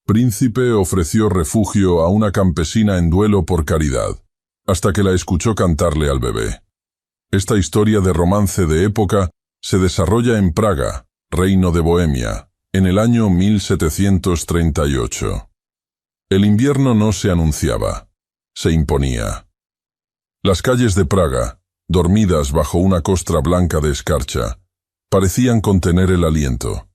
Príncipe ofreció refugio a una campesina en duelo por caridad, hasta que la escuchó cantarle al bebé. Esta historia de romance de época se desarrolla en Praga, Reino de Bohemia, en el año 1738. El invierno no se anunciaba, se imponía. Las calles de Praga, dormidas bajo una costra blanca de escarcha, parecían contener el aliento,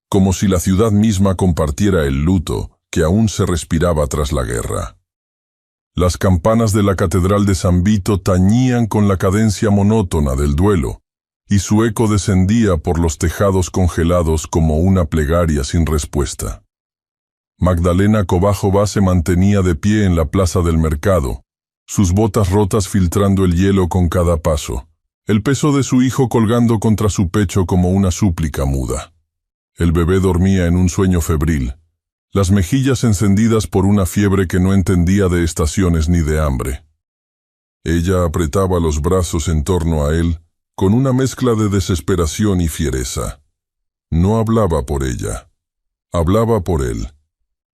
como si la ciudad misma compartiera el luto que aún se respiraba tras la guerra. Las campanas de la Catedral de San Vito tañían con la cadencia monótona del duelo, y su eco descendía por los tejados congelados como una plegaria sin respuesta. Magdalena Kovářová se mantenía de pie en la plaza del mercado, sus botas rotas filtrando el hielo con cada paso, el peso de su hijo colgando contra su pecho como una súplica muda. El bebé dormía en un sueño febril, las mejillas encendidas por una fiebre que no entendía de estaciones ni de hambre. Ella apretaba los brazos en torno a él, con una mezcla de desesperación y fiereza. No hablaba por ella, hablaba por él.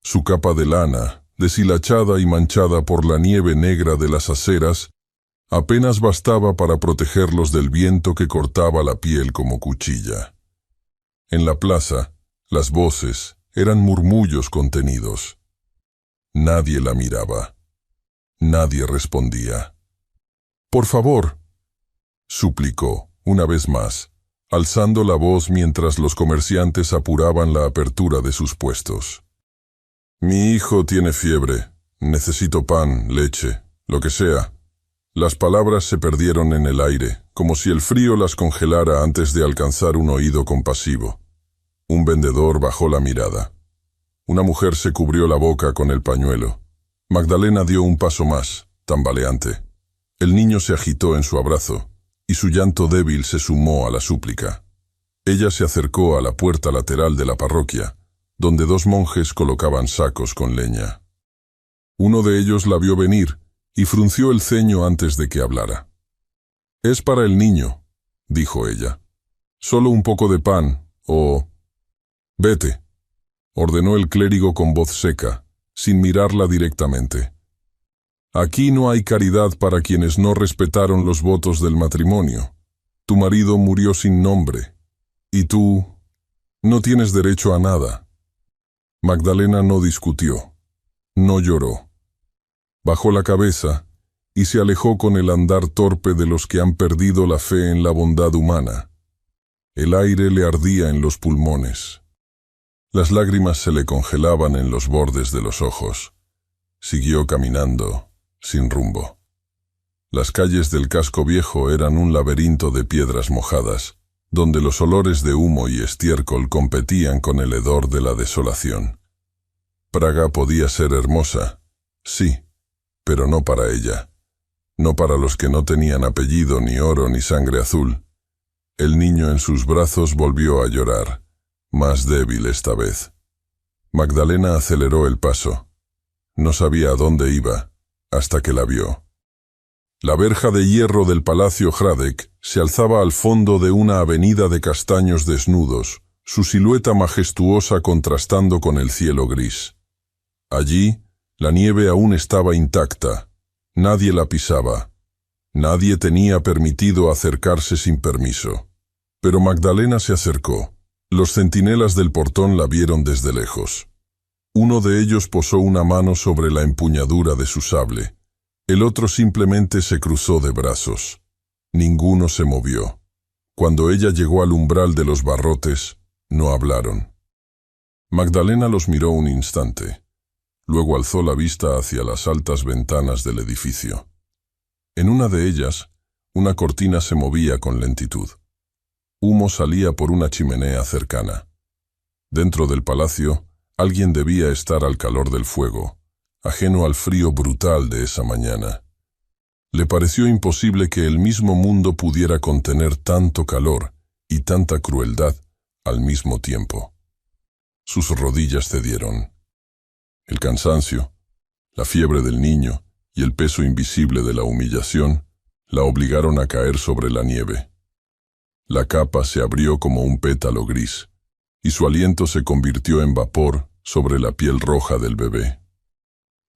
Su capa de lana, deshilachada y manchada por la nieve negra de las aceras, apenas bastaba para protegerlos del viento que cortaba la piel como cuchilla. En la plaza, las voces eran murmullos contenidos. Nadie la miraba. Nadie respondía. «Por favor», suplicó, una vez más, alzando la voz mientras los comerciantes apuraban la apertura de sus puestos. «Mi hijo tiene fiebre. Necesito pan, leche, lo que sea». Las palabras se perdieron en el aire, como si el frío las congelara antes de alcanzar un oído compasivo. Un vendedor bajó la mirada. Una mujer se cubrió la boca con el pañuelo. Magdalena dio un paso más, tambaleante. El niño se agitó en su abrazo, y su llanto débil se sumó a la súplica. Ella se acercó a la puerta lateral de la parroquia, donde dos monjes colocaban sacos con leña. Uno de ellos la vio venir y frunció el ceño antes de que hablara. «Es para el niño», dijo ella. «Solo un poco de pan, o...» «Vete», ordenó el clérigo con voz seca, sin mirarla directamente. «Aquí no hay caridad para quienes no respetaron los votos del matrimonio. Tu marido murió sin nombre, y tú no tienes derecho a nada». Magdalena no discutió, no lloró. Bajó la cabeza y se alejó con el andar torpe de los que han perdido la fe en la bondad humana. El aire le ardía en los pulmones. Las lágrimas se le congelaban en los bordes de los ojos. Siguió caminando, sin rumbo. Las calles del casco viejo eran un laberinto de piedras mojadas, donde los olores de humo y estiércol competían con el hedor de la desolación. Praga podía ser hermosa, sí, pero no para ella, no para los que no tenían apellido, ni oro, ni sangre azul. El niño en sus brazos volvió a llorar, más débil esta vez. Magdalena aceleró el paso. No sabía a dónde iba, hasta que la vio. La verja de hierro del Palacio Hradec se alzaba al fondo de una avenida de castaños desnudos, su silueta majestuosa contrastando con el cielo gris. Allí, la nieve aún estaba intacta. Nadie la pisaba. Nadie tenía permitido acercarse sin permiso. Pero Magdalena se acercó. Los centinelas del portón la vieron desde lejos. Uno de ellos posó una mano sobre la empuñadura de su sable. El otro simplemente se cruzó de brazos. Ninguno se movió. Cuando ella llegó al umbral de los barrotes, no hablaron. Magdalena los miró un instante. Luego alzó la vista hacia las altas ventanas del edificio. En una de ellas, una cortina se movía con lentitud. Humo salía por una chimenea cercana. Dentro del palacio, alguien debía estar al calor del fuego, ajeno al frío brutal de esa mañana. Le pareció imposible que el mismo mundo pudiera contener tanto calor y tanta crueldad al mismo tiempo. Sus rodillas cedieron. El cansancio, la fiebre del niño y el peso invisible de la humillación la obligaron a caer sobre la nieve. La capa se abrió como un pétalo gris, y su aliento se convirtió en vapor sobre la piel roja del bebé.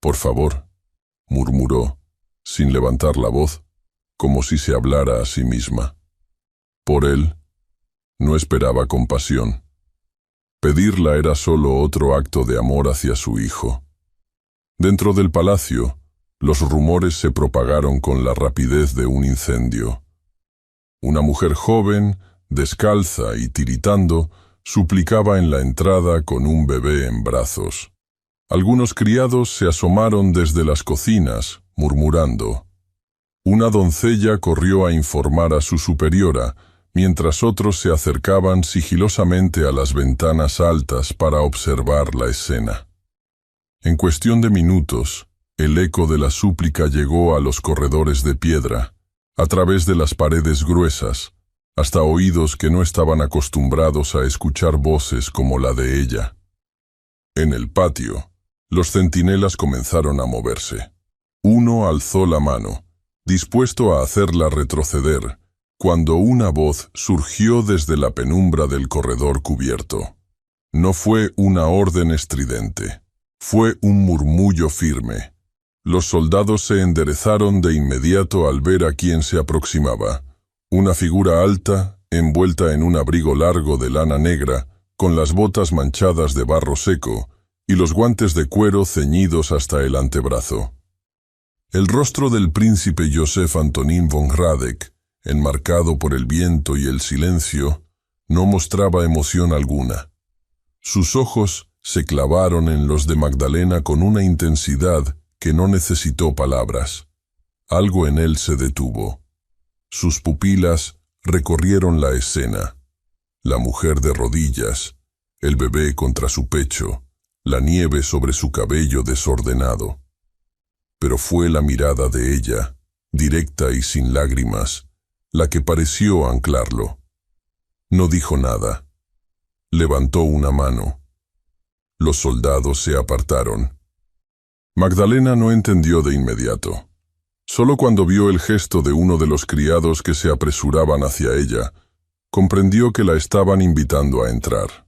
«Por favor», murmuró, sin levantar la voz, como si se hablara a sí misma. Por él, no esperaba compasión. Pedirla era solo otro acto de amor hacia su hijo. Dentro del palacio, los rumores se propagaron con la rapidez de un incendio. Una mujer joven, descalza y tiritando, suplicaba en la entrada con un bebé en brazos. Algunos criados se asomaron desde las cocinas, murmurando. Una doncella corrió a informar a su superiora, mientras otros se acercaban sigilosamente a las ventanas altas para observar la escena. En cuestión de minutos, el eco de la súplica llegó a los corredores de piedra, a través de las paredes gruesas, hasta oídos que no estaban acostumbrados a escuchar voces como la de ella. En el patio, los centinelas comenzaron a moverse. Uno alzó la mano, dispuesto a hacerla retroceder, cuando una voz surgió desde la penumbra del corredor cubierto. No fue una orden estridente, fue un murmullo firme. Los soldados se enderezaron de inmediato al ver a quien se aproximaba. Una figura alta, envuelta en un abrigo largo de lana negra, con las botas manchadas de barro seco y los guantes de cuero ceñidos hasta el antebrazo. El rostro del príncipe Joseph Antonín von Radek, enmarcado por el viento y el silencio, no mostraba emoción alguna. Sus ojos se clavaron en los de Magdalena con una intensidad que no necesitó palabras. Algo en él se detuvo. Sus pupilas recorrieron la escena. La mujer de rodillas, el bebé contra su pecho, la nieve sobre su cabello desordenado. Pero fue la mirada de ella, directa y sin lágrimas, la que pareció anclarlo. No dijo nada. Levantó una mano. Los soldados se apartaron. Magdalena no entendió de inmediato. Solo cuando vio el gesto de uno de los criados que se apresuraban hacia ella, comprendió que la estaban invitando a entrar.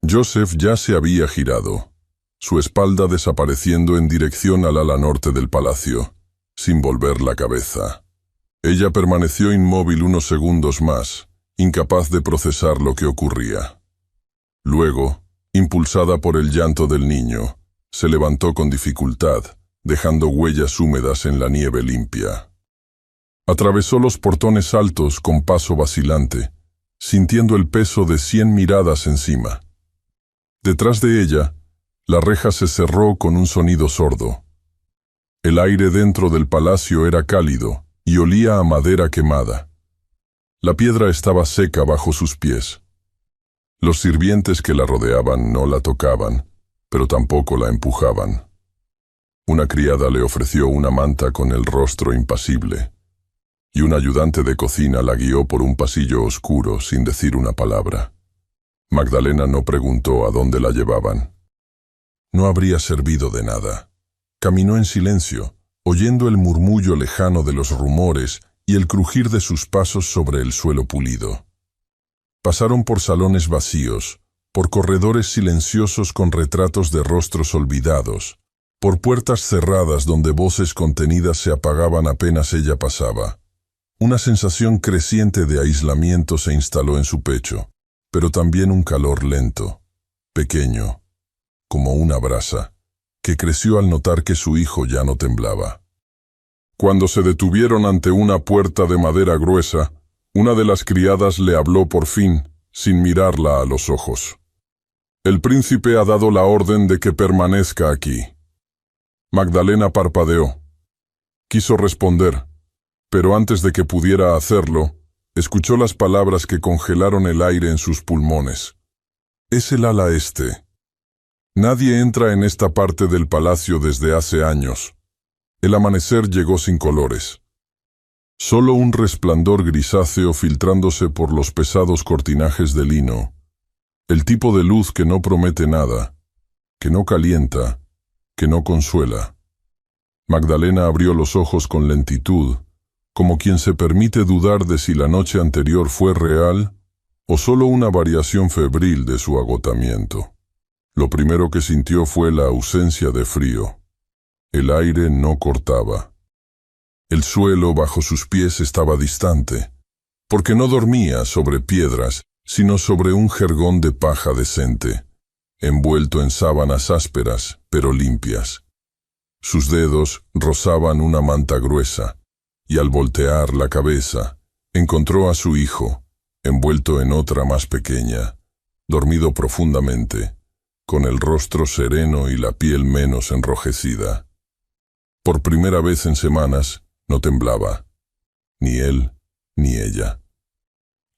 Joseph ya se había girado, su espalda desapareciendo en dirección al ala norte del palacio, sin volver la cabeza. Ella permaneció inmóvil unos segundos más, incapaz de procesar lo que ocurría. Luego, impulsada por el llanto del niño, se levantó con dificultad, dejando huellas húmedas en la nieve limpia. Atravesó los portones altos con paso vacilante, sintiendo el peso de 100 miradas encima. Detrás de ella, la reja se cerró con un sonido sordo. El aire dentro del palacio era cálido y olía a madera quemada. La piedra estaba seca bajo sus pies. Los sirvientes que la rodeaban no la tocaban, pero tampoco la empujaban. Una criada le ofreció una manta con el rostro impasible, y un ayudante de cocina la guió por un pasillo oscuro sin decir una palabra. Magdalena no preguntó a dónde la llevaban. No habría servido de nada. Caminó en silencio, oyendo el murmullo lejano de los rumores y el crujir de sus pasos sobre el suelo pulido. Pasaron por salones vacíos, por corredores silenciosos con retratos de rostros olvidados, por puertas cerradas donde voces contenidas se apagaban apenas ella pasaba. Una sensación creciente de aislamiento se instaló en su pecho, pero también un calor lento, pequeño, como una brasa, que creció al notar que su hijo ya no temblaba. Cuando se detuvieron ante una puerta de madera gruesa, una de las criadas le habló por fin, sin mirarla a los ojos. «El príncipe ha dado la orden de que permanezca aquí». Magdalena parpadeó. Quiso responder, pero antes de que pudiera hacerlo, escuchó las palabras que congelaron el aire en sus pulmones. «Es el ala este. Nadie entra en esta parte del palacio desde hace años». El amanecer llegó sin colores. Solo un resplandor grisáceo filtrándose por los pesados cortinajes de lino. El tipo de luz que no promete nada, que no calienta, que no consuela. Magdalena abrió los ojos con lentitud, como quien se permite dudar de si la noche anterior fue real o solo una variación febril de su agotamiento. Lo primero que sintió fue la ausencia de frío. El aire no cortaba. El suelo bajo sus pies estaba distante, porque no dormía sobre piedras, sino sobre un jergón de paja decente, envuelto en sábanas ásperas, pero limpias. Sus dedos rozaban una manta gruesa, y al voltear la cabeza, encontró a su hijo, envuelto en otra más pequeña, dormido profundamente, con el rostro sereno y la piel menos enrojecida. Por primera vez en semanas, no temblaba, ni él ni ella.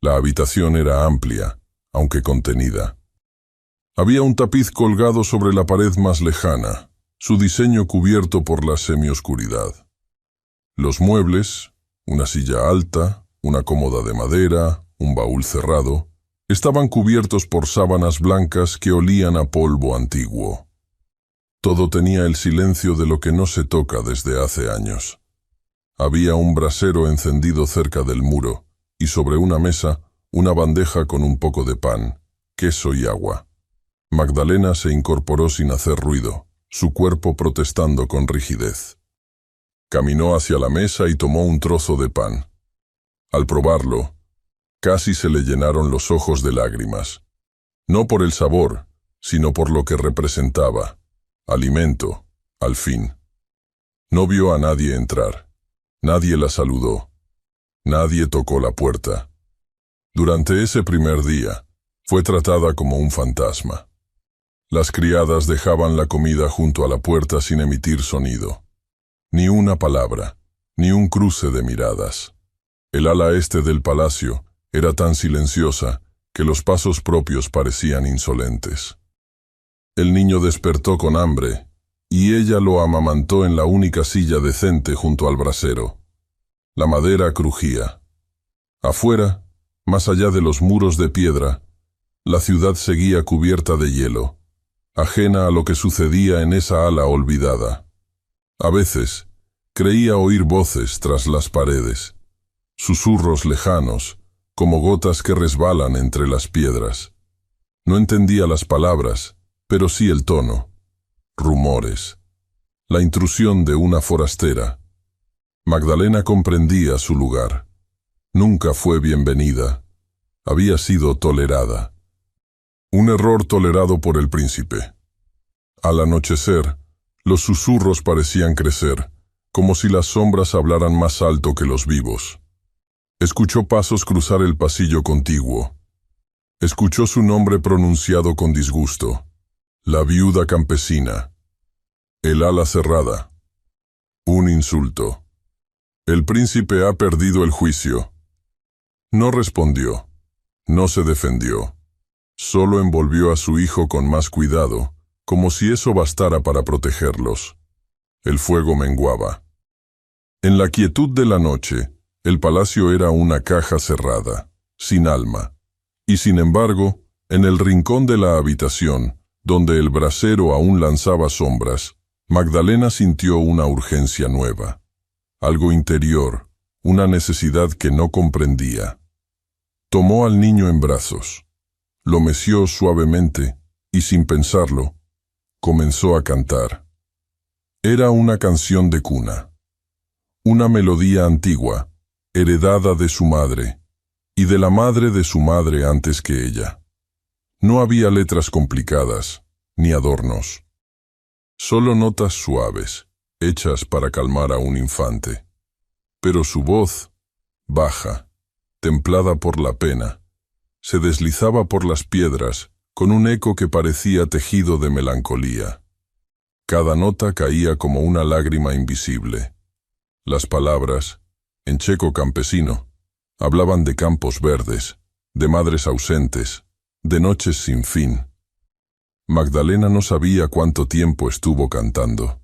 La habitación era amplia, aunque contenida. Había un tapiz colgado sobre la pared más lejana, su diseño cubierto por la semioscuridad. Los muebles, una silla alta, una cómoda de madera, un baúl cerrado, estaban cubiertos por sábanas blancas que olían a polvo antiguo. Todo tenía el silencio de lo que no se toca desde hace años. Había un brasero encendido cerca del muro, y sobre una mesa, una bandeja con un poco de pan, queso y agua. Magdalena se incorporó sin hacer ruido, su cuerpo protestando con rigidez. Caminó hacia la mesa y tomó un trozo de pan. Al probarlo, casi se le llenaron los ojos de lágrimas. No por el sabor, sino por lo que representaba. Alimento, al fin. No vio a nadie entrar. Nadie la saludó. Nadie tocó la puerta. Durante ese primer día, fue tratada como un fantasma. Las criadas dejaban la comida junto a la puerta sin emitir sonido. Ni una palabra, ni un cruce de miradas. El ala este del palacio era tan silenciosa que los pasos propios parecían insolentes. El niño despertó con hambre, y ella lo amamantó en la única silla decente junto al brasero. La madera crujía. Afuera, más allá de los muros de piedra, la ciudad seguía cubierta de hielo, ajena a lo que sucedía en esa ala olvidada. A veces, creía oír voces tras las paredes, susurros lejanos, como gotas que resbalan entre las piedras. No entendía las palabras, pero sí el tono. Rumores. La intrusión de una forastera. Magdalena comprendía su lugar. Nunca fue bienvenida. Había sido tolerada. Un error tolerado por el príncipe. Al anochecer, los susurros parecían crecer, como si las sombras hablaran más alto que los vivos. Escuchó pasos cruzar el pasillo contiguo. Escuchó su nombre pronunciado con disgusto. La viuda campesina. El ala cerrada. Un insulto. El príncipe ha perdido el juicio. No respondió. No se defendió. Solo envolvió a su hijo con más cuidado, como si eso bastara para protegerlos. El fuego menguaba. En la quietud de la noche, el palacio era una caja cerrada, sin alma. Y sin embargo, en el rincón de la habitación, donde el brasero aún lanzaba sombras, Magdalena sintió una urgencia nueva. Algo interior, una necesidad que no comprendía. Tomó al niño en brazos, lo meció suavemente y sin pensarlo, comenzó a cantar. Era una canción de cuna, una melodía antigua, heredada de su madre, y de la madre de su madre antes que ella. No había letras complicadas, ni adornos. Solo notas suaves, hechas para calmar a un infante. Pero su voz, baja, templada por la pena, se deslizaba por las piedras con un eco que parecía tejido de melancolía. Cada nota caía como una lágrima invisible. Las palabras, en checo campesino, hablaban de campos verdes, de madres ausentes, de noches sin fin. Magdalena no sabía cuánto tiempo estuvo cantando.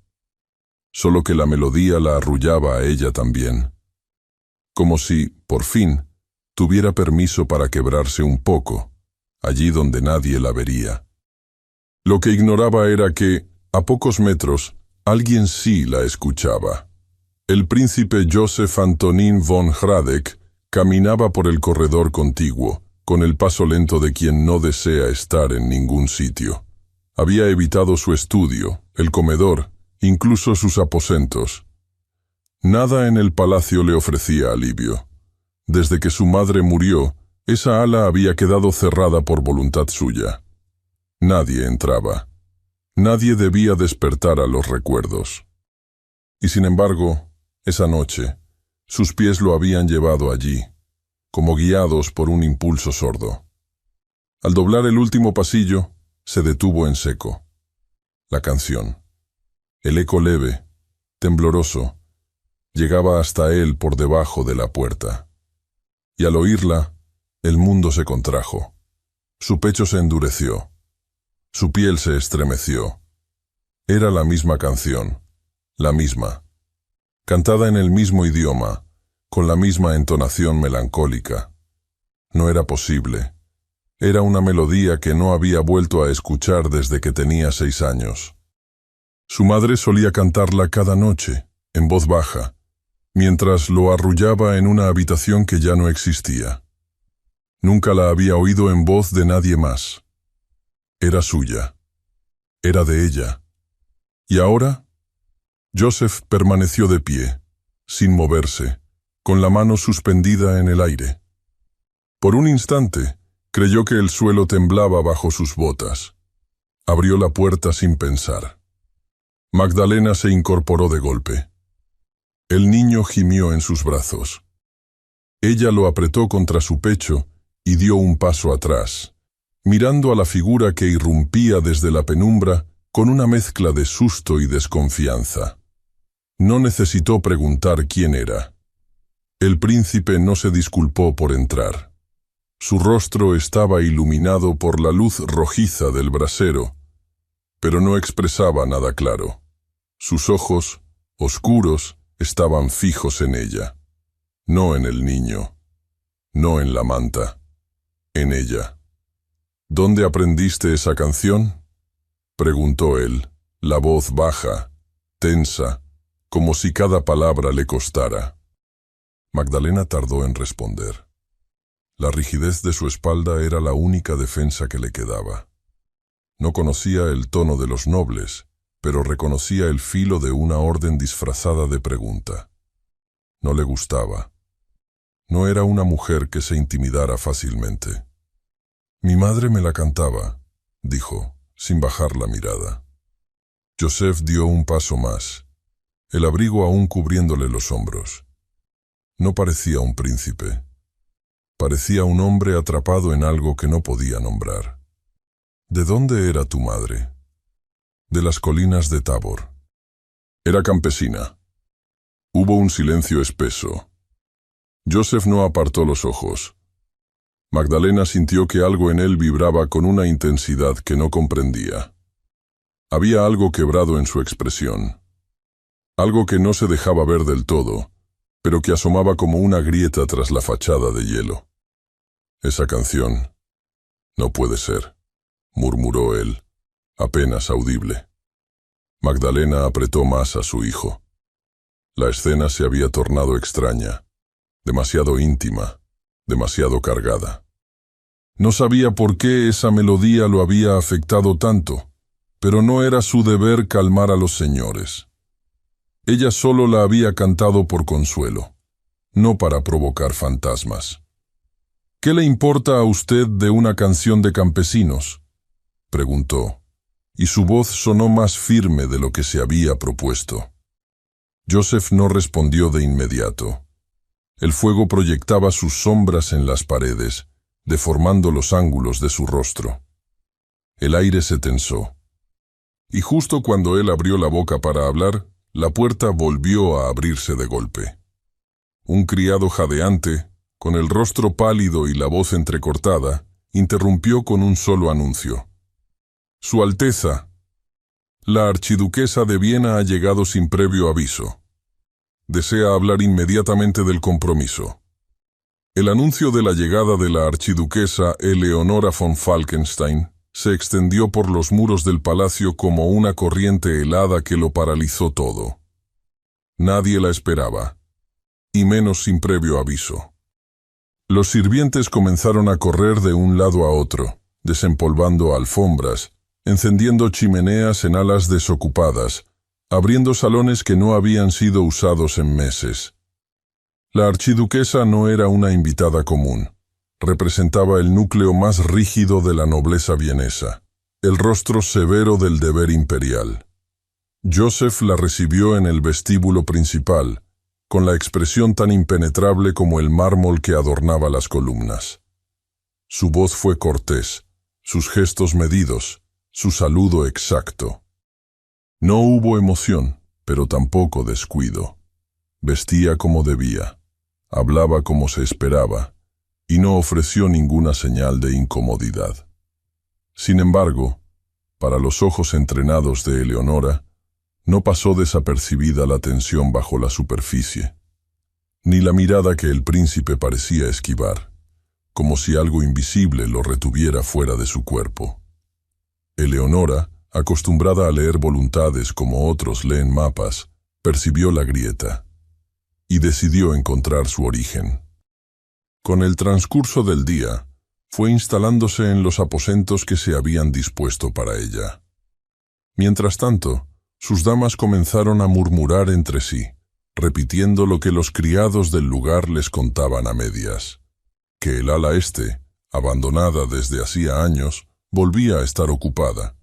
Solo que la melodía la arrullaba a ella también. Como si, por fin, tuviera permiso para quebrarse un poco, allí donde nadie la vería. Lo que ignoraba era que, a pocos metros, alguien sí la escuchaba. El príncipe Joseph Antonin von Hradec caminaba por el corredor contiguo, con el paso lento de quien no desea estar en ningún sitio. Había evitado su estudio, el comedor, incluso sus aposentos. Nada en el palacio le ofrecía alivio. Desde que su madre murió, esa ala había quedado cerrada por voluntad suya. Nadie entraba. Nadie debía despertar a los recuerdos. Y sin embargo, esa noche, sus pies lo habían llevado allí, como guiados por un impulso sordo. Al doblar el último pasillo, se detuvo en seco. La canción. El eco leve, tembloroso, llegaba hasta él por debajo de la puerta. Y al oírla, el mundo se contrajo. Su pecho se endureció. Su piel se estremeció. Era la misma canción, la misma, cantada en el mismo idioma, con la misma entonación melancólica. No era posible. Era una melodía que no había vuelto a escuchar desde que tenía 6 años. Su madre solía cantarla cada noche, en voz baja, mientras lo arrullaba en una habitación que ya no existía. Nunca la había oído en voz de nadie más. Era suya. Era de ella. ¿Y ahora? Joseph permaneció de pie, sin moverse, con la mano suspendida en el aire. Por un instante, creyó que el suelo temblaba bajo sus botas. Abrió la puerta sin pensar. Magdalena se incorporó de golpe. El niño gimió en sus brazos. Ella lo apretó contra su pecho y dio un paso atrás, mirando a la figura que irrumpía desde la penumbra con una mezcla de susto y desconfianza. No necesitó preguntar quién era. El príncipe no se disculpó por entrar. Su rostro estaba iluminado por la luz rojiza del brasero, pero no expresaba nada claro. Sus ojos, oscuros, estaban fijos en ella. No en el niño, no en la manta, en ella. ¿Dónde aprendiste esa canción?, preguntó él, la voz baja, tensa, como si cada palabra le costara. Magdalena tardó en responder. La rigidez de su espalda era la única defensa que le quedaba. No conocía el tono de los nobles, pero reconocía el filo de una orden disfrazada de pregunta. No le gustaba. No era una mujer que se intimidara fácilmente. «Mi madre me la cantaba», dijo, sin bajar la mirada. Joseph dio un paso más, el abrigo aún cubriéndole los hombros. No parecía un príncipe. Parecía un hombre atrapado en algo que no podía nombrar. «¿De dónde era tu madre?» «De las colinas de Tabor». «Era campesina». Hubo un silencio espeso. Joseph no apartó los ojos. Magdalena sintió que algo en él vibraba con una intensidad que no comprendía. Había algo quebrado en su expresión. Algo que no se dejaba ver del todo, pero que asomaba como una grieta tras la fachada de hielo. «Esa canción. No puede ser», murmuró él, apenas audible. Magdalena apretó más a su hijo. La escena se había tornado extraña, demasiado íntima, demasiado cargada. No sabía por qué esa melodía lo había afectado tanto, pero no era su deber calmar a los señores. Ella solo la había cantado por consuelo, no para provocar fantasmas. «¿Qué le importa a usted de una canción de campesinos?», preguntó, y su voz sonó más firme de lo que se había propuesto. Joseph no respondió de inmediato. El fuego proyectaba sus sombras en las paredes, deformando los ángulos de su rostro. El aire se tensó. Y justo cuando él abrió la boca para hablar, la puerta volvió a abrirse de golpe. Un criado jadeante, con el rostro pálido y la voz entrecortada, interrumpió con un solo anuncio. «Su Alteza, la archiduquesa de Viena ha llegado sin previo aviso. Desea hablar inmediatamente del compromiso». El anuncio de la llegada de la archiduquesa Eleonora von Falkenstein se extendió por los muros del palacio como una corriente helada que lo paralizó todo. Nadie la esperaba, y menos sin previo aviso. Los sirvientes comenzaron a correr de un lado a otro, desempolvando alfombras, encendiendo chimeneas en alas desocupadas, abriendo salones que no habían sido usados en meses. La archiduquesa no era una invitada común. Representaba el núcleo más rígido de la nobleza vienesa, el rostro severo del deber imperial. Joseph la recibió en el vestíbulo principal, con la expresión tan impenetrable como el mármol que adornaba las columnas. Su voz fue cortés, sus gestos medidos, su saludo exacto. No hubo emoción, pero tampoco descuido. Vestía como debía, hablaba como se esperaba, y no ofreció ninguna señal de incomodidad. Sin embargo, para los ojos entrenados de Eleonora, no pasó desapercibida la tensión bajo la superficie, ni la mirada que el príncipe parecía esquivar, como si algo invisible lo retuviera fuera de su cuerpo. Eleonora, acostumbrada a leer voluntades como otros leen mapas, percibió la grieta y decidió encontrar su origen. Con el transcurso del día, fue instalándose en los aposentos que se habían dispuesto para ella. Mientras tanto, sus damas comenzaron a murmurar entre sí, repitiendo lo que los criados del lugar les contaban a medias, que el ala este, abandonada desde hacía años, volvía a estar ocupada,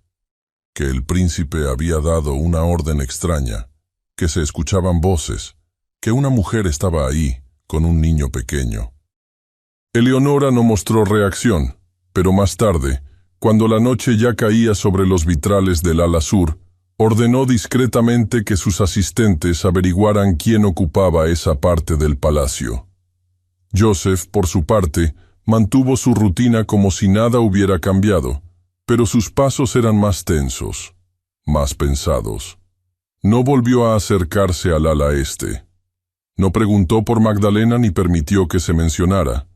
que el príncipe había dado una orden extraña, que se escuchaban voces, que una mujer estaba ahí, con un niño pequeño. Eleonora no mostró reacción, pero más tarde, cuando la noche ya caía sobre los vitrales del ala sur, ordenó discretamente que sus asistentes averiguaran quién ocupaba esa parte del palacio. Joseph, por su parte, mantuvo su rutina como si nada hubiera cambiado, pero sus pasos eran más tensos, más pensados. No volvió a acercarse al ala este. No preguntó por Magdalena ni permitió que se mencionara.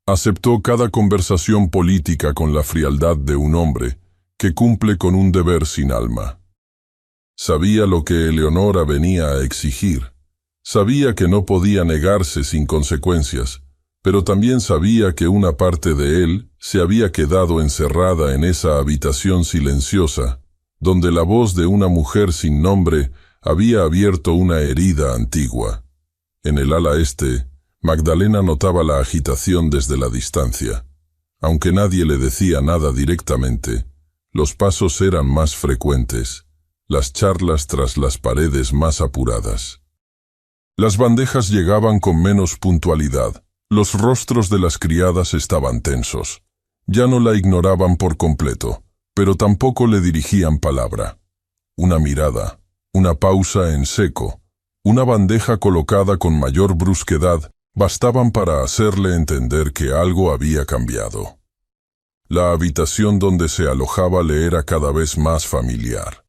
Aceptó cada conversación política con la frialdad de un hombre que cumple con un deber sin alma. Sabía lo que Eleonora venía a exigir. Sabía que no podía negarse sin consecuencias, pero también sabía que una parte de él se había quedado encerrada en esa habitación silenciosa, donde la voz de una mujer sin nombre había abierto una herida antigua. En el ala este, Magdalena notaba la agitación desde la distancia. Aunque nadie le decía nada directamente, los pasos eran más frecuentes, las charlas tras las paredes más apuradas. Las bandejas llegaban con menos puntualidad, los rostros de las criadas estaban tensos. Ya no la ignoraban por completo, pero tampoco le dirigían palabra. Una mirada, una pausa en seco, una bandeja colocada con mayor brusquedad, bastaban para hacerle entender que algo había cambiado. La habitación donde se alojaba le era cada vez más familiar.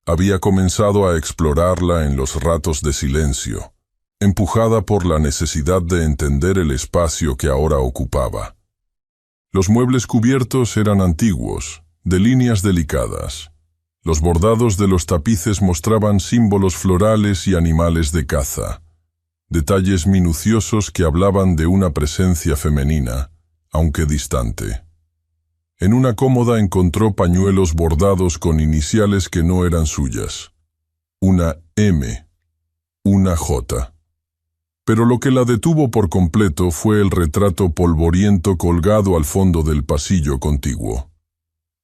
Había comenzado a explorarla en los ratos de silencio, empujada por la necesidad de entender el espacio que ahora ocupaba. Los muebles cubiertos eran antiguos, de líneas delicadas. Los bordados de los tapices mostraban símbolos florales y animales de caza, detalles minuciosos que hablaban de una presencia femenina, aunque distante. En una cómoda encontró pañuelos bordados con iniciales que no eran suyas. Una M, una J. Pero lo que la detuvo por completo fue el retrato polvoriento colgado al fondo del pasillo contiguo.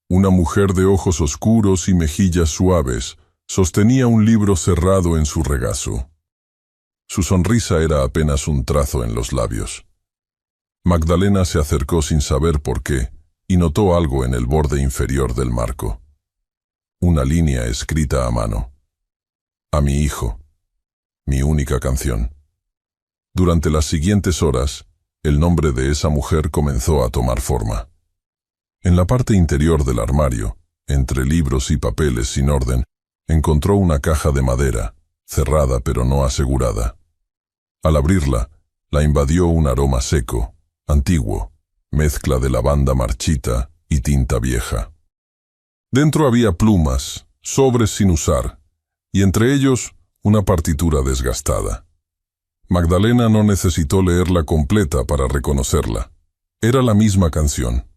Una mujer de ojos oscuros y mejillas suaves sostenía un libro cerrado en su regazo. Su sonrisa era apenas un trazo en los labios. Magdalena se acercó sin saber por qué y notó algo en el borde inferior del marco. Una línea escrita a mano. A mi hijo. Mi única canción. Durante las siguientes horas, el nombre de esa mujer comenzó a tomar forma. En la parte interior del armario, entre libros y papeles sin orden, encontró una caja de madera, cerrada pero no asegurada. Al abrirla, la invadió un aroma seco, antiguo, mezcla de lavanda marchita y tinta vieja. Dentro había plumas, sobres sin usar, y entre ellos una partitura desgastada. Magdalena no necesitó leerla completa para reconocerla. Era la misma canción.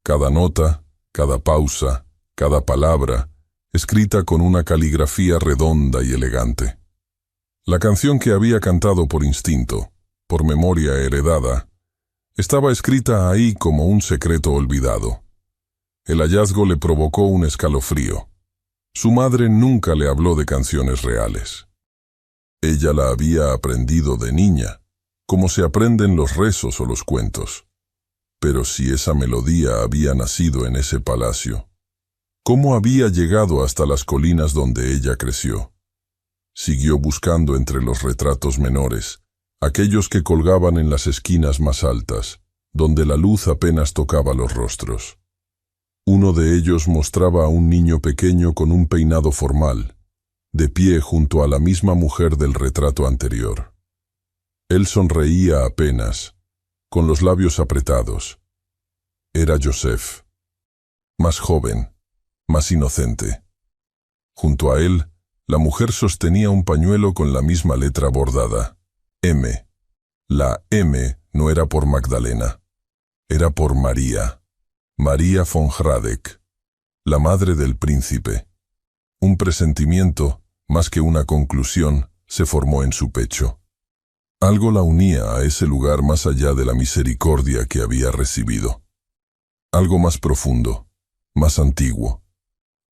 Cada nota, cada pausa, cada palabra escrita con una caligrafía redonda y elegante. La canción que había cantado por instinto, por memoria heredada, estaba escrita ahí como un secreto olvidado. El hallazgo le provocó un escalofrío. Su madre nunca le habló de canciones reales. Ella la había aprendido de niña, como se aprenden los rezos o los cuentos. Pero si esa melodía había nacido en ese palacio, ¿cómo había llegado hasta las colinas donde ella creció? Siguió buscando entre los retratos menores, aquellos que colgaban en las esquinas más altas, donde la luz apenas tocaba los rostros. Uno de ellos mostraba a un niño pequeño con un peinado formal, de pie junto a la misma mujer del retrato anterior. Él sonreía apenas, con los labios apretados. Era Joseph, más joven, más inocente. Junto a él, la mujer sostenía un pañuelo con la misma letra bordada, M. La M no era por Magdalena, era por María, María von Hradec, la madre del príncipe. Un presentimiento, más que una conclusión, se formó en su pecho. Algo la unía a ese lugar más allá de la misericordia que había recibido. Algo más profundo, más antiguo,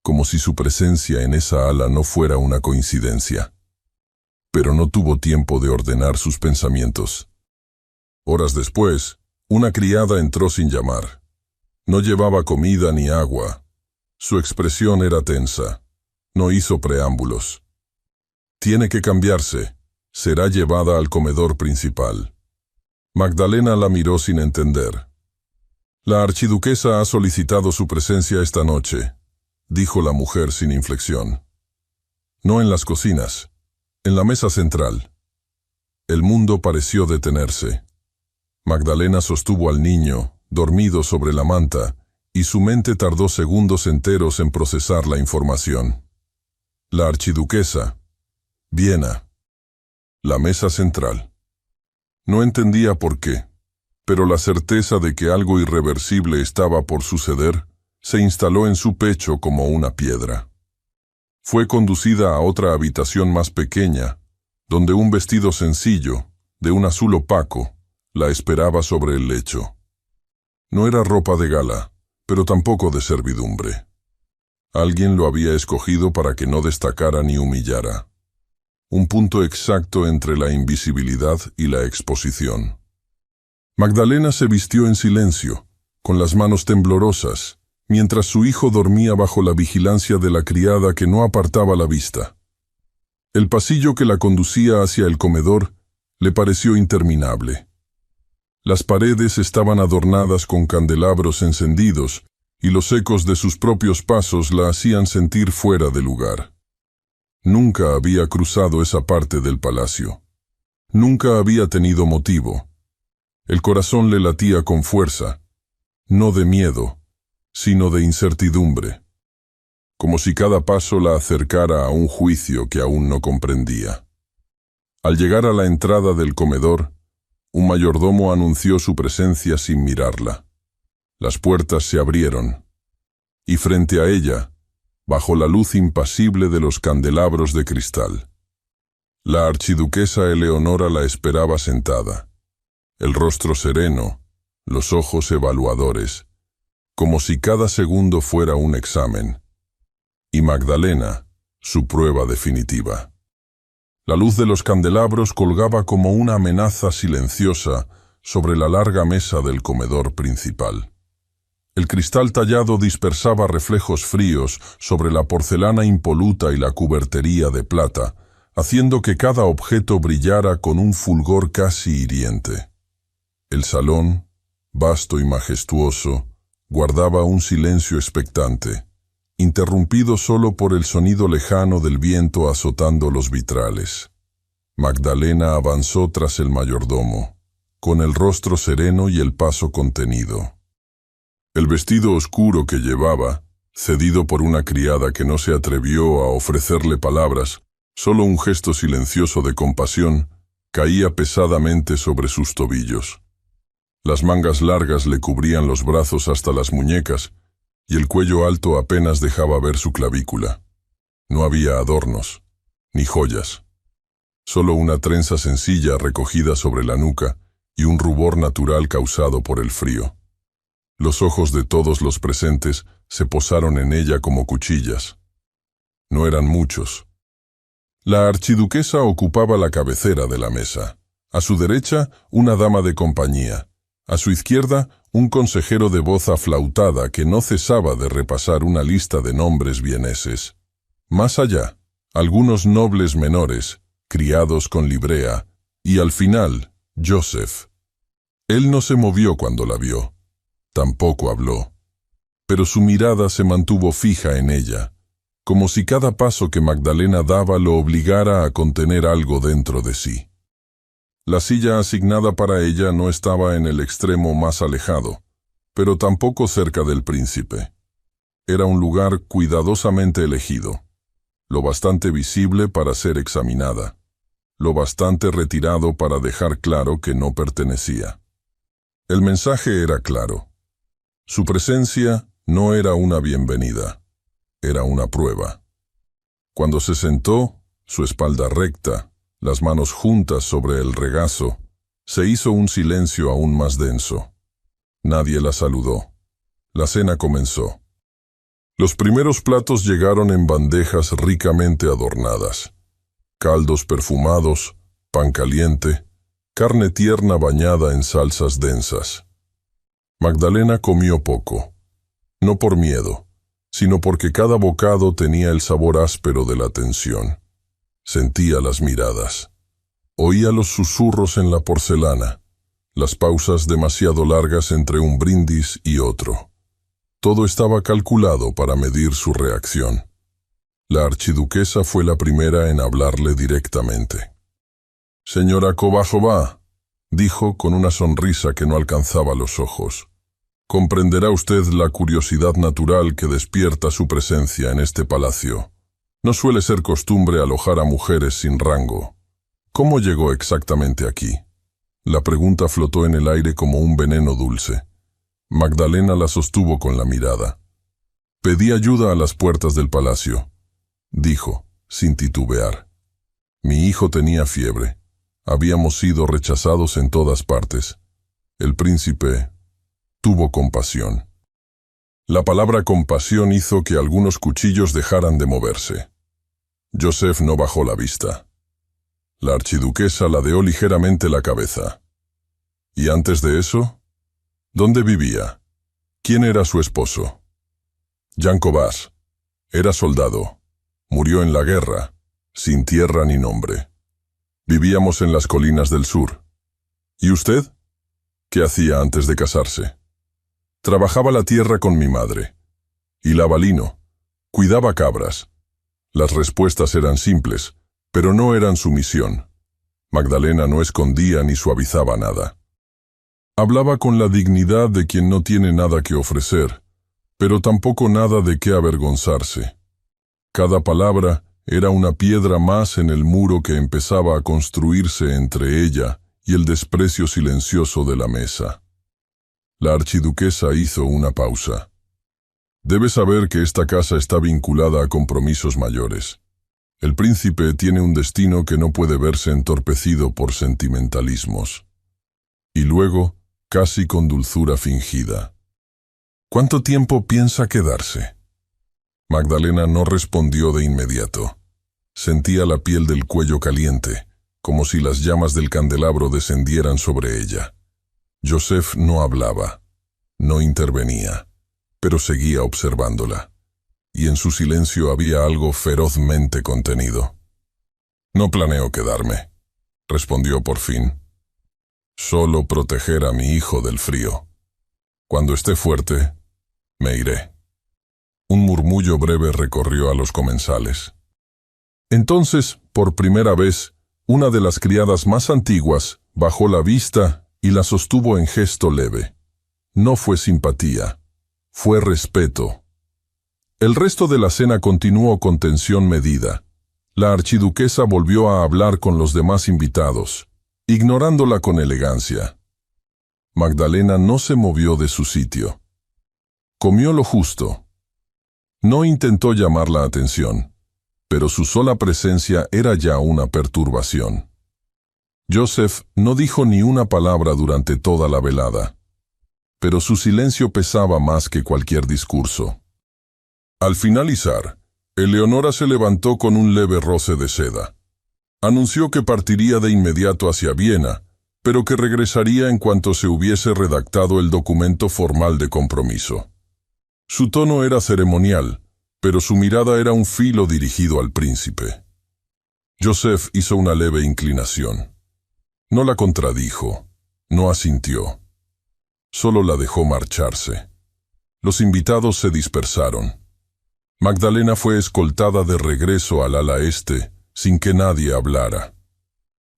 como si su presencia en esa ala no fuera una coincidencia. Pero no tuvo tiempo de ordenar sus pensamientos. Horas después, una criada entró sin llamar. No llevaba comida ni agua. Su expresión era tensa. No hizo preámbulos. Tiene que cambiarse. Será llevada al comedor principal. Magdalena la miró sin entender. La archiduquesa ha solicitado su presencia esta noche, dijo la mujer sin inflexión. No en las cocinas, en la mesa central. El mundo pareció detenerse. Magdalena sostuvo al niño, dormido sobre la manta, y su mente tardó segundos enteros en procesar la información. La archiduquesa. Viena. La mesa central. No entendía por qué, pero la certeza de que algo irreversible estaba por suceder se instaló en su pecho como una piedra. Fue conducida a otra habitación más pequeña, donde un vestido sencillo, de un azul opaco, la esperaba sobre el lecho. No era ropa de gala, pero tampoco de servidumbre. Alguien lo había escogido para que no destacara ni humillara. Un punto exacto entre la invisibilidad y la exposición. Magdalena se vistió en silencio, con las manos temblorosas, mientras su hijo dormía bajo la vigilancia de la criada que no apartaba la vista. El pasillo que la conducía hacia el comedor le pareció interminable. Las paredes estaban adornadas con candelabros encendidos y los ecos de sus propios pasos la hacían sentir fuera de lugar. Nunca había cruzado esa parte del palacio. Nunca había tenido motivo. El corazón le latía con fuerza, no de miedo, sino de incertidumbre, como si cada paso la acercara a un juicio que aún no comprendía. Al llegar a la entrada del comedor, un mayordomo anunció su presencia sin mirarla. Las puertas se abrieron, y frente a ella, bajo la luz impasible de los candelabros de cristal, la archiduquesa Eleonora la esperaba sentada, el rostro sereno, los ojos evaluadores, como si cada segundo fuera un examen, y Magdalena, su prueba definitiva. La luz de los candelabros colgaba como una amenaza silenciosa sobre la larga mesa del comedor principal. El cristal tallado dispersaba reflejos fríos sobre la porcelana impoluta y la cubertería de plata, haciendo que cada objeto brillara con un fulgor casi hiriente. El salón, vasto y majestuoso, guardaba un silencio expectante, interrumpido solo por el sonido lejano del viento azotando los vitrales. Magdalena avanzó tras el mayordomo, con el rostro sereno y el paso contenido. El vestido oscuro que llevaba, cedido por una criada que no se atrevió a ofrecerle palabras, solo un gesto silencioso de compasión, caía pesadamente sobre sus tobillos. Las mangas largas le cubrían los brazos hasta las muñecas, y el cuello alto apenas dejaba ver su clavícula. No había adornos, ni joyas. Solo una trenza sencilla recogida sobre la nuca y un rubor natural causado por el frío. Los ojos de todos los presentes se posaron en ella como cuchillas. No eran muchos. La archiduquesa ocupaba la cabecera de la mesa. A su derecha, una dama de compañía. A su izquierda, un consejero de voz aflautada que no cesaba de repasar una lista de nombres vieneses. Más allá, algunos nobles menores, criados con librea, y al final, Joseph. Él no se movió cuando la vio. Tampoco habló. Pero su mirada se mantuvo fija en ella, como si cada paso que Magdalena daba lo obligara a contener algo dentro de sí. La silla asignada para ella no estaba en el extremo más alejado, pero tampoco cerca del príncipe. Era un lugar cuidadosamente elegido, lo bastante visible para ser examinada, lo bastante retirado para dejar claro que no pertenecía. El mensaje era claro. Su presencia no era una bienvenida, era una prueba. Cuando se sentó, su espalda recta, las manos juntas sobre el regazo, se hizo un silencio aún más denso. Nadie la saludó. La cena comenzó. Los primeros platos llegaron en bandejas ricamente adornadas. Caldos perfumados, pan caliente, carne tierna bañada en salsas densas. Magdalena comió poco, no por miedo, sino porque cada bocado tenía el sabor áspero de la tensión. Sentía las miradas. Oía los susurros en la porcelana, las pausas demasiado largas entre un brindis y otro. Todo estaba calculado para medir su reacción. La archiduquesa fue la primera en hablarle directamente. «Señora Kovajova», dijo con una sonrisa que no alcanzaba los ojos, «comprenderá usted la curiosidad natural que despierta su presencia en este palacio. No suele ser costumbre alojar a mujeres sin rango. ¿Cómo llegó exactamente aquí?» La pregunta flotó en el aire como un veneno dulce. Magdalena la sostuvo con la mirada. «Pedí ayuda a las puertas del palacio», dijo, sin titubear. «Mi hijo tenía fiebre. Habíamos sido rechazados en todas partes. El príncipe tuvo compasión». La palabra compasión hizo que algunos cuchillos dejaran de moverse. Joseph no bajó la vista. La archiduquesa ladeó ligeramente la cabeza. ¿Y antes de eso? ¿Dónde vivía? ¿Quién era su esposo? Jan Kovas. Era soldado. Murió en la guerra, sin tierra ni nombre. Vivíamos en las colinas del sur. ¿Y usted? ¿Qué hacía antes de casarse? Trabajaba la tierra con mi madre. Hilaba lino. Cuidaba cabras. Las respuestas eran simples, pero no eran su misión. Magdalena no escondía ni suavizaba nada. Hablaba con la dignidad de quien no tiene nada que ofrecer, pero tampoco nada de qué avergonzarse. Cada palabra era una piedra más en el muro que empezaba a construirse entre ella y el desprecio silencioso de la mesa. La archiduquesa hizo una pausa. «Debe saber que esta casa está vinculada a compromisos mayores. El príncipe tiene un destino que no puede verse entorpecido por sentimentalismos». Y luego, casi con dulzura fingida: «¿Cuánto tiempo piensa quedarse?» Magdalena no respondió de inmediato. Sentía la piel del cuello caliente, como si las llamas del candelabro descendieran sobre ella. Joseph no hablaba, no intervenía, pero seguía observándola, y en su silencio había algo ferozmente contenido. «No planeo quedarme», respondió por fin. «Solo proteger a mi hijo del frío. Cuando esté fuerte, me iré». Un murmullo breve recorrió a los comensales. Entonces, por primera vez, una de las criadas más antiguas bajó la vista y la sostuvo en gesto leve. No fue simpatía, fue respeto. El resto de la cena continuó con tensión medida. La archiduquesa volvió a hablar con los demás invitados, ignorándola con elegancia. Magdalena no se movió de su sitio. Comió lo justo. No intentó llamar la atención, pero su sola presencia era ya una perturbación. Joseph no dijo ni una palabra durante toda la velada, pero su silencio pesaba más que cualquier discurso. Al finalizar, Eleonora se levantó con un leve roce de seda. Anunció que partiría de inmediato hacia Viena, pero que regresaría en cuanto se hubiese redactado el documento formal de compromiso. Su tono era ceremonial, pero su mirada era un filo dirigido al príncipe. Joseph hizo una leve inclinación. No la contradijo, no asintió. Solo la dejó marcharse. Los invitados se dispersaron. Magdalena fue escoltada de regreso al ala este, sin que nadie hablara.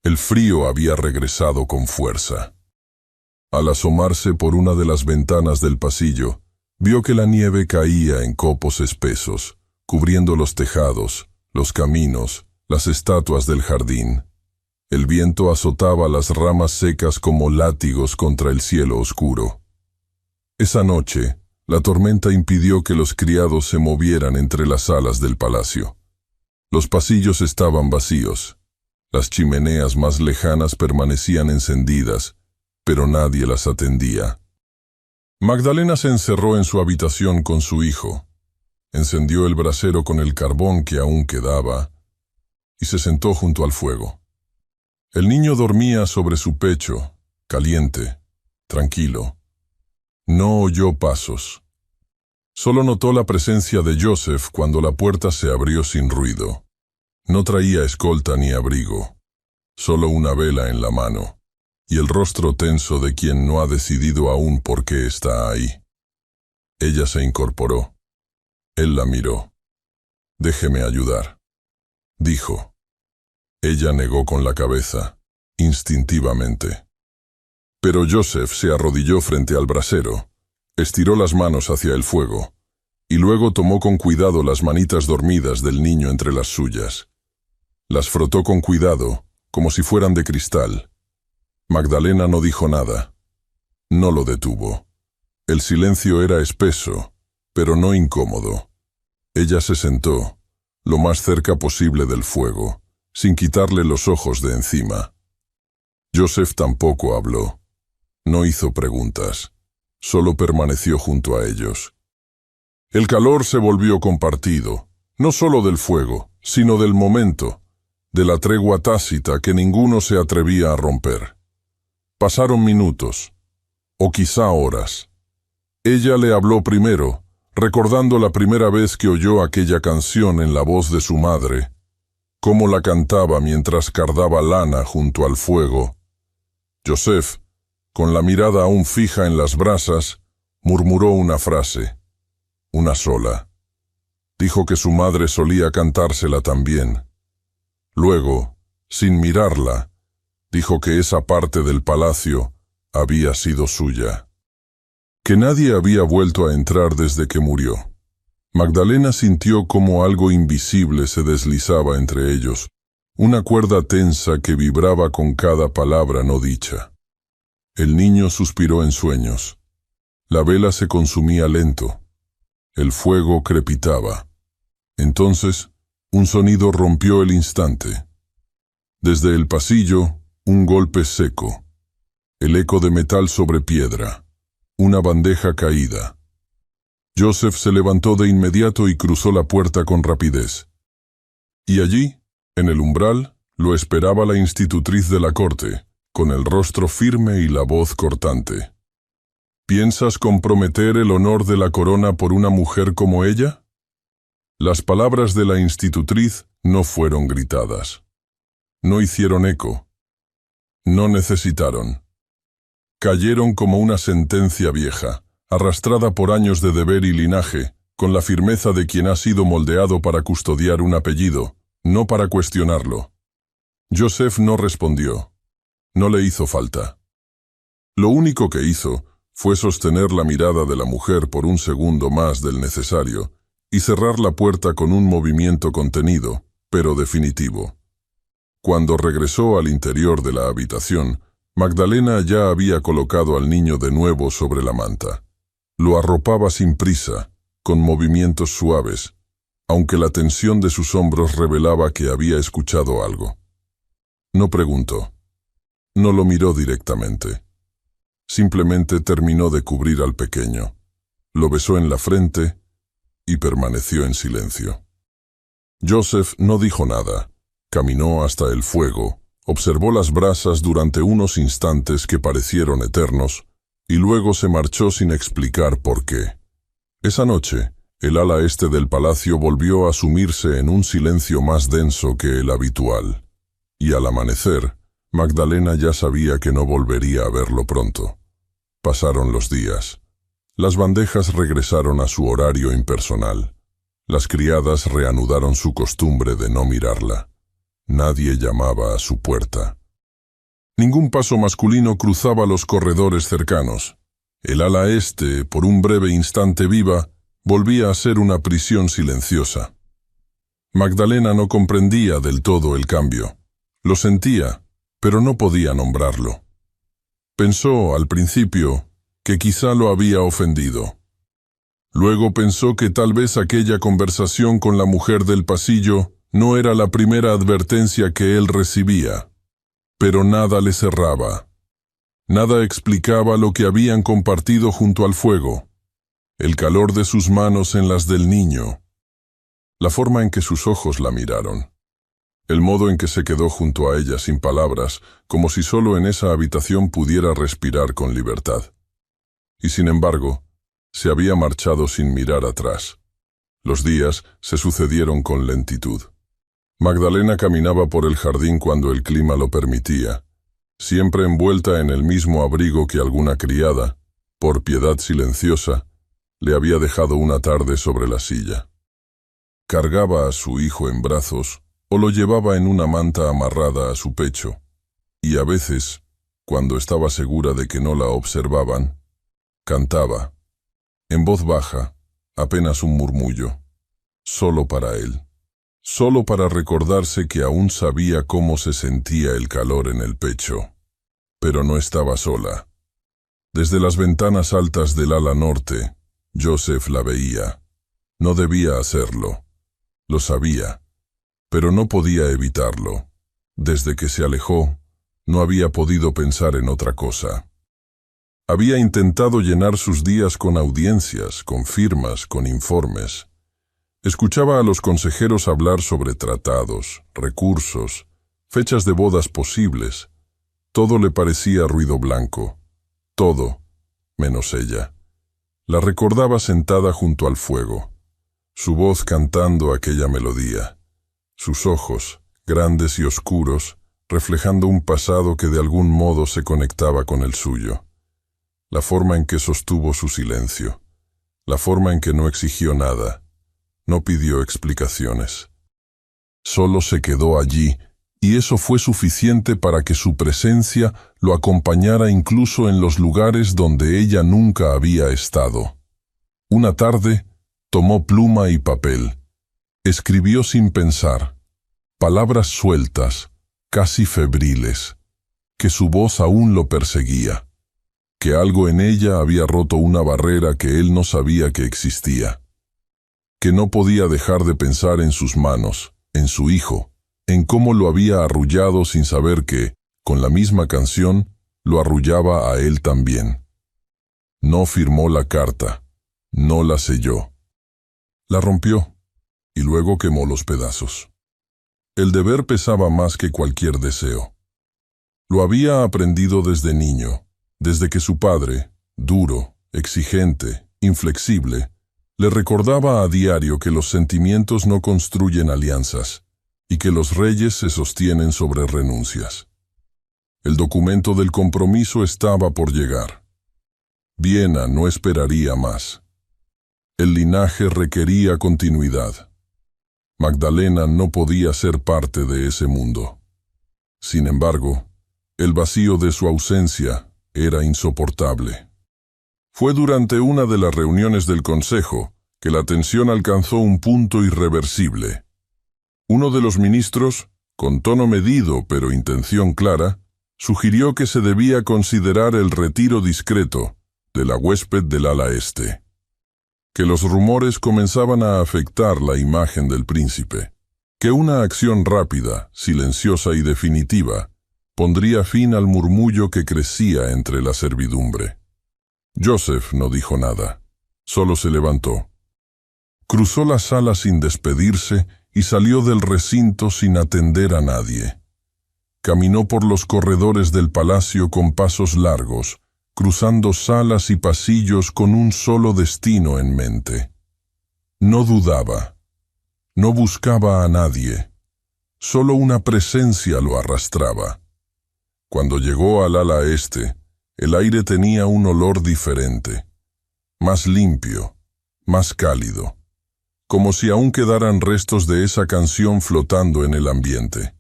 El frío había regresado con fuerza. Al asomarse por una de las ventanas del pasillo, vio que la nieve caía en copos espesos, cubriendo los tejados, los caminos, las estatuas del jardín. El viento azotaba las ramas secas como látigos contra el cielo oscuro. Esa noche, la tormenta impidió que los criados se movieran entre las salas del palacio. Los pasillos estaban vacíos. Las chimeneas más lejanas permanecían encendidas, pero nadie las atendía. Magdalena se encerró en su habitación con su hijo. Encendió el brasero con el carbón que aún quedaba y se sentó junto al fuego. El niño dormía sobre su pecho, caliente, tranquilo. No oyó pasos. Solo notó la presencia de Joseph cuando la puerta se abrió sin ruido. No traía escolta ni abrigo, solo una vela en la mano, y el rostro tenso de quien no ha decidido aún por qué está ahí. Ella se incorporó. Él la miró. «Déjeme ayudar», dijo. Ella negó con la cabeza, instintivamente. Pero Joseph se arrodilló frente al brasero, estiró las manos hacia el fuego, y luego tomó con cuidado las manitas dormidas del niño entre las suyas. Las frotó con cuidado, como si fueran de cristal. Magdalena no dijo nada. No lo detuvo. El silencio era espeso, pero no incómodo. Ella se sentó, lo más cerca posible del fuego, sin quitarle los ojos de encima. Joseph tampoco habló. No hizo preguntas. Solo permaneció junto a ellos. El calor se volvió compartido, no solo del fuego, sino del momento, de la tregua tácita que ninguno se atrevía a romper. Pasaron minutos, o quizá horas. Ella le habló primero, recordando la primera vez que oyó aquella canción en la voz de su madre, cómo la cantaba mientras cardaba lana junto al fuego. Joseph, con la mirada aún fija en las brasas, murmuró una frase, una sola. Dijo que su madre solía cantársela también. Luego, sin mirarla, dijo que esa parte del palacio había sido suya. Que nadie había vuelto a entrar desde que murió. Magdalena sintió como algo invisible se deslizaba entre ellos, una cuerda tensa que vibraba con cada palabra no dicha. El niño suspiró en sueños. La vela se consumía lento. El fuego crepitaba. Entonces, un sonido rompió el instante. Desde el pasillo, un golpe seco. El eco de metal sobre piedra. Una bandeja caída. Joseph se levantó de inmediato y cruzó la puerta con rapidez. Y allí, en el umbral, lo esperaba la institutriz de la corte, con el rostro firme y la voz cortante. ¿Piensas comprometer el honor de la corona por una mujer como ella? Las palabras de la institutriz no fueron gritadas. No hicieron eco. No necesitaron. Cayeron como una sentencia vieja, arrastrada por años de deber y linaje, con la firmeza de quien ha sido moldeado para custodiar un apellido, no para cuestionarlo. Joseph no respondió. No le hizo falta. Lo único que hizo fue sostener la mirada de la mujer por un segundo más del necesario y cerrar la puerta con un movimiento contenido, pero definitivo. Cuando regresó al interior de la habitación, Magdalena ya había colocado al niño de nuevo sobre la manta. Lo arropaba sin prisa, con movimientos suaves, aunque la tensión de sus hombros revelaba que había escuchado algo. No preguntó. No lo miró directamente. Simplemente terminó de cubrir al pequeño. Lo besó en la frente y permaneció en silencio. Joseph no dijo nada. Caminó hasta el fuego, observó las brasas durante unos instantes que parecieron eternos, y luego se marchó sin explicar por qué. Esa noche, el ala este del palacio volvió a sumirse en un silencio más denso que el habitual, y al amanecer, Magdalena ya sabía que no volvería a verlo pronto. Pasaron los días. Las bandejas regresaron a su horario impersonal. Las criadas reanudaron su costumbre de no mirarla. Nadie llamaba a su puerta. Ningún paso masculino cruzaba los corredores cercanos. El ala este, por un breve instante viva, volvía a ser una prisión silenciosa. Magdalena no comprendía del todo el cambio. Lo sentía, pero no podía nombrarlo. Pensó, al principio, que quizá lo había ofendido. Luego pensó que tal vez aquella conversación con la mujer del pasillo no era la primera advertencia que él recibía. Pero nada le cerraba. Nada explicaba lo que habían compartido junto al fuego. El calor de sus manos en las del niño. La forma en que sus ojos la miraron. El modo en que se quedó junto a ella sin palabras, como si solo en esa habitación pudiera respirar con libertad. Y sin embargo, se había marchado sin mirar atrás. Los días se sucedieron con lentitud. Magdalena caminaba por el jardín cuando el clima lo permitía, siempre envuelta en el mismo abrigo que alguna criada, por piedad silenciosa, le había dejado una tarde sobre la silla. Cargaba a su hijo en brazos o lo llevaba en una manta amarrada a su pecho, y a veces, cuando estaba segura de que no la observaban, cantaba, en voz baja, apenas un murmullo, solo para él, solo para recordarse que aún sabía cómo se sentía el calor en el pecho. Pero no estaba sola. Desde las ventanas altas del ala norte, Joseph la veía. No debía hacerlo. Lo sabía, pero no podía evitarlo. Desde que se alejó, no había podido pensar en otra cosa. Había intentado llenar sus días con audiencias, con firmas, con informes. Escuchaba a los consejeros hablar sobre tratados, recursos, fechas de bodas posibles. Todo le parecía ruido blanco. Todo, menos ella. La recordaba sentada junto al fuego, su voz cantando aquella melodía, sus ojos, grandes y oscuros, reflejando un pasado que de algún modo se conectaba con el suyo. La forma en que sostuvo su silencio, la forma en que no exigió nada, no pidió explicaciones. Solo se quedó allí, y eso fue suficiente para que su presencia lo acompañara incluso en los lugares donde ella nunca había estado. Una tarde, tomó pluma y papel. Escribió sin pensar, palabras sueltas, casi febriles, que su voz aún lo perseguía, que algo en ella había roto una barrera que él no sabía que existía, que no podía dejar de pensar en sus manos, en su hijo, en cómo lo había arrullado sin saber que, con la misma canción, lo arrullaba a él también. No firmó la carta, no la selló. La rompió, y luego quemó los pedazos. El deber pesaba más que cualquier deseo. Lo había aprendido desde niño, desde que su padre, duro, exigente, inflexible, le recordaba a diario que los sentimientos no construyen alianzas, y que los reyes se sostienen sobre renuncias. El documento del compromiso estaba por llegar. Viena no esperaría más. El linaje requería continuidad. Magdalena no podía ser parte de ese mundo. Sin embargo, el vacío de su ausencia era insoportable. Fue durante una de las reuniones del Consejo que la tensión alcanzó un punto irreversible. Uno de los ministros, con tono medido pero intención clara, sugirió que se debía considerar el retiro discreto, de la huésped del ala este. Que los rumores comenzaban a afectar la imagen del príncipe. Que una acción rápida, silenciosa y definitiva pondría fin al murmullo que crecía entre la servidumbre. Joseph no dijo nada, solo se levantó. Cruzó la sala sin despedirse y salió del recinto sin atender a nadie. Caminó por los corredores del palacio con pasos largos, cruzando salas y pasillos con un solo destino en mente. No dudaba, no buscaba a nadie, solo una presencia lo arrastraba. Cuando llegó al ala este, el aire tenía un olor diferente, más limpio, más cálido, como si aún quedaran restos de esa canción flotando en el ambiente.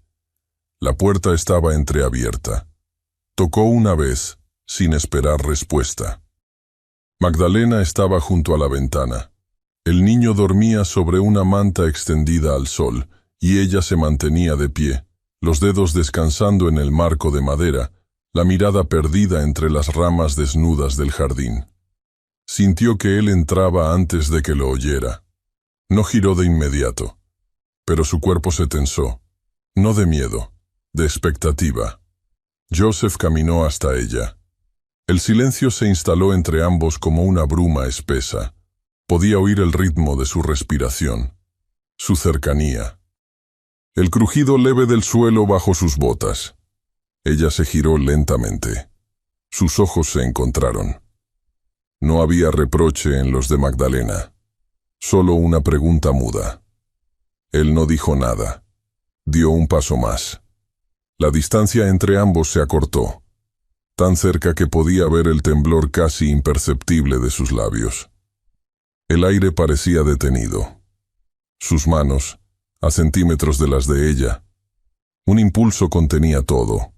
La puerta estaba entreabierta. Tocó una vez, sin esperar respuesta. Magdalena estaba junto a la ventana. El niño dormía sobre una manta extendida al sol, y ella se mantenía de pie, los dedos descansando en el marco de madera, la mirada perdida entre las ramas desnudas del jardín. Sintió que él entraba antes de que lo oyera. No giró de inmediato, pero su cuerpo se tensó, no de miedo, de expectativa. Joseph caminó hasta ella. El silencio se instaló entre ambos como una bruma espesa. Podía oír el ritmo de su respiración, su cercanía. El crujido leve del suelo bajo sus botas. Ella se giró lentamente. Sus ojos se encontraron. No había reproche en los de Magdalena, solo una pregunta muda. Él no dijo nada. Dio un paso más. La distancia entre ambos se acortó, tan cerca que podía ver el temblor casi imperceptible de sus labios. El aire parecía detenido. Sus manos, a centímetros de las de ella. Un impulso contenía todo.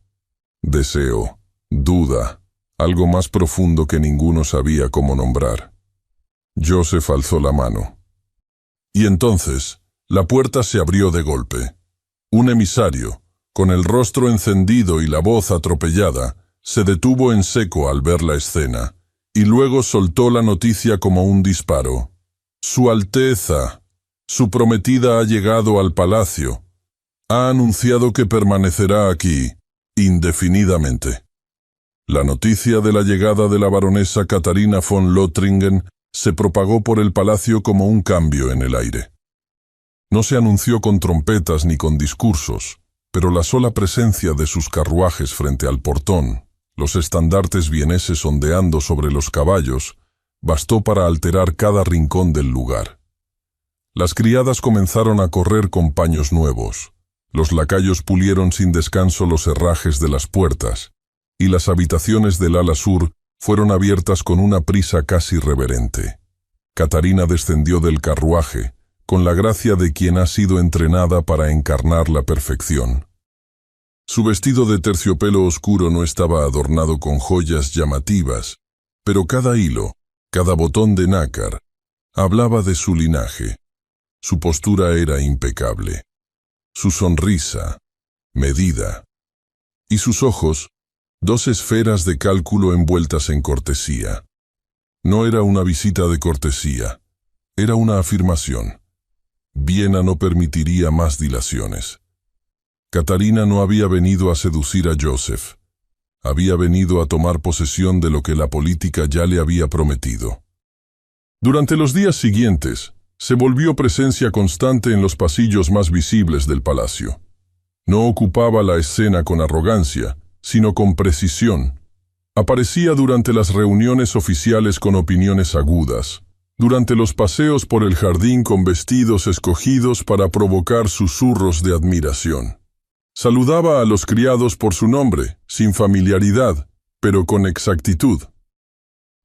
Deseo, duda, algo más profundo que ninguno sabía cómo nombrar. Joseph alzó la mano. Y entonces, la puerta se abrió de golpe. Un emisario, con el rostro encendido y la voz atropellada, se detuvo en seco al ver la escena, y luego soltó la noticia como un disparo. Su Alteza, su prometida ha llegado al palacio. Ha anunciado que permanecerá aquí, indefinidamente. La noticia de la llegada de la baronesa Catarina von Lothringen se propagó por el palacio como un cambio en el aire. No se anunció con trompetas ni con discursos, pero la sola presencia de sus carruajes frente al portón, los estandartes vieneses ondeando sobre los caballos, bastó para alterar cada rincón del lugar. Las criadas comenzaron a correr con paños nuevos, los lacayos pulieron sin descanso los herrajes de las puertas, y las habitaciones del ala sur fueron abiertas con una prisa casi reverente. Catarina descendió del carruaje, con la gracia de quien ha sido entrenada para encarnar la perfección. Su vestido de terciopelo oscuro no estaba adornado con joyas llamativas, pero cada hilo, cada botón de nácar, hablaba de su linaje. Su postura era impecable. Su sonrisa, medida. Y sus ojos, dos esferas de cálculo envueltas en cortesía. No era una visita de cortesía, era una afirmación. Viena no permitiría más dilaciones. Catarina no había venido a seducir a Joseph. Había venido a tomar posesión de lo que la política ya le había prometido. Durante los días siguientes, se volvió presencia constante en los pasillos más visibles del palacio. No ocupaba la escena con arrogancia, sino con precisión. Aparecía durante las reuniones oficiales con opiniones agudas, durante los paseos por el jardín con vestidos escogidos para provocar susurros de admiración. Saludaba a los criados por su nombre, sin familiaridad, pero con exactitud.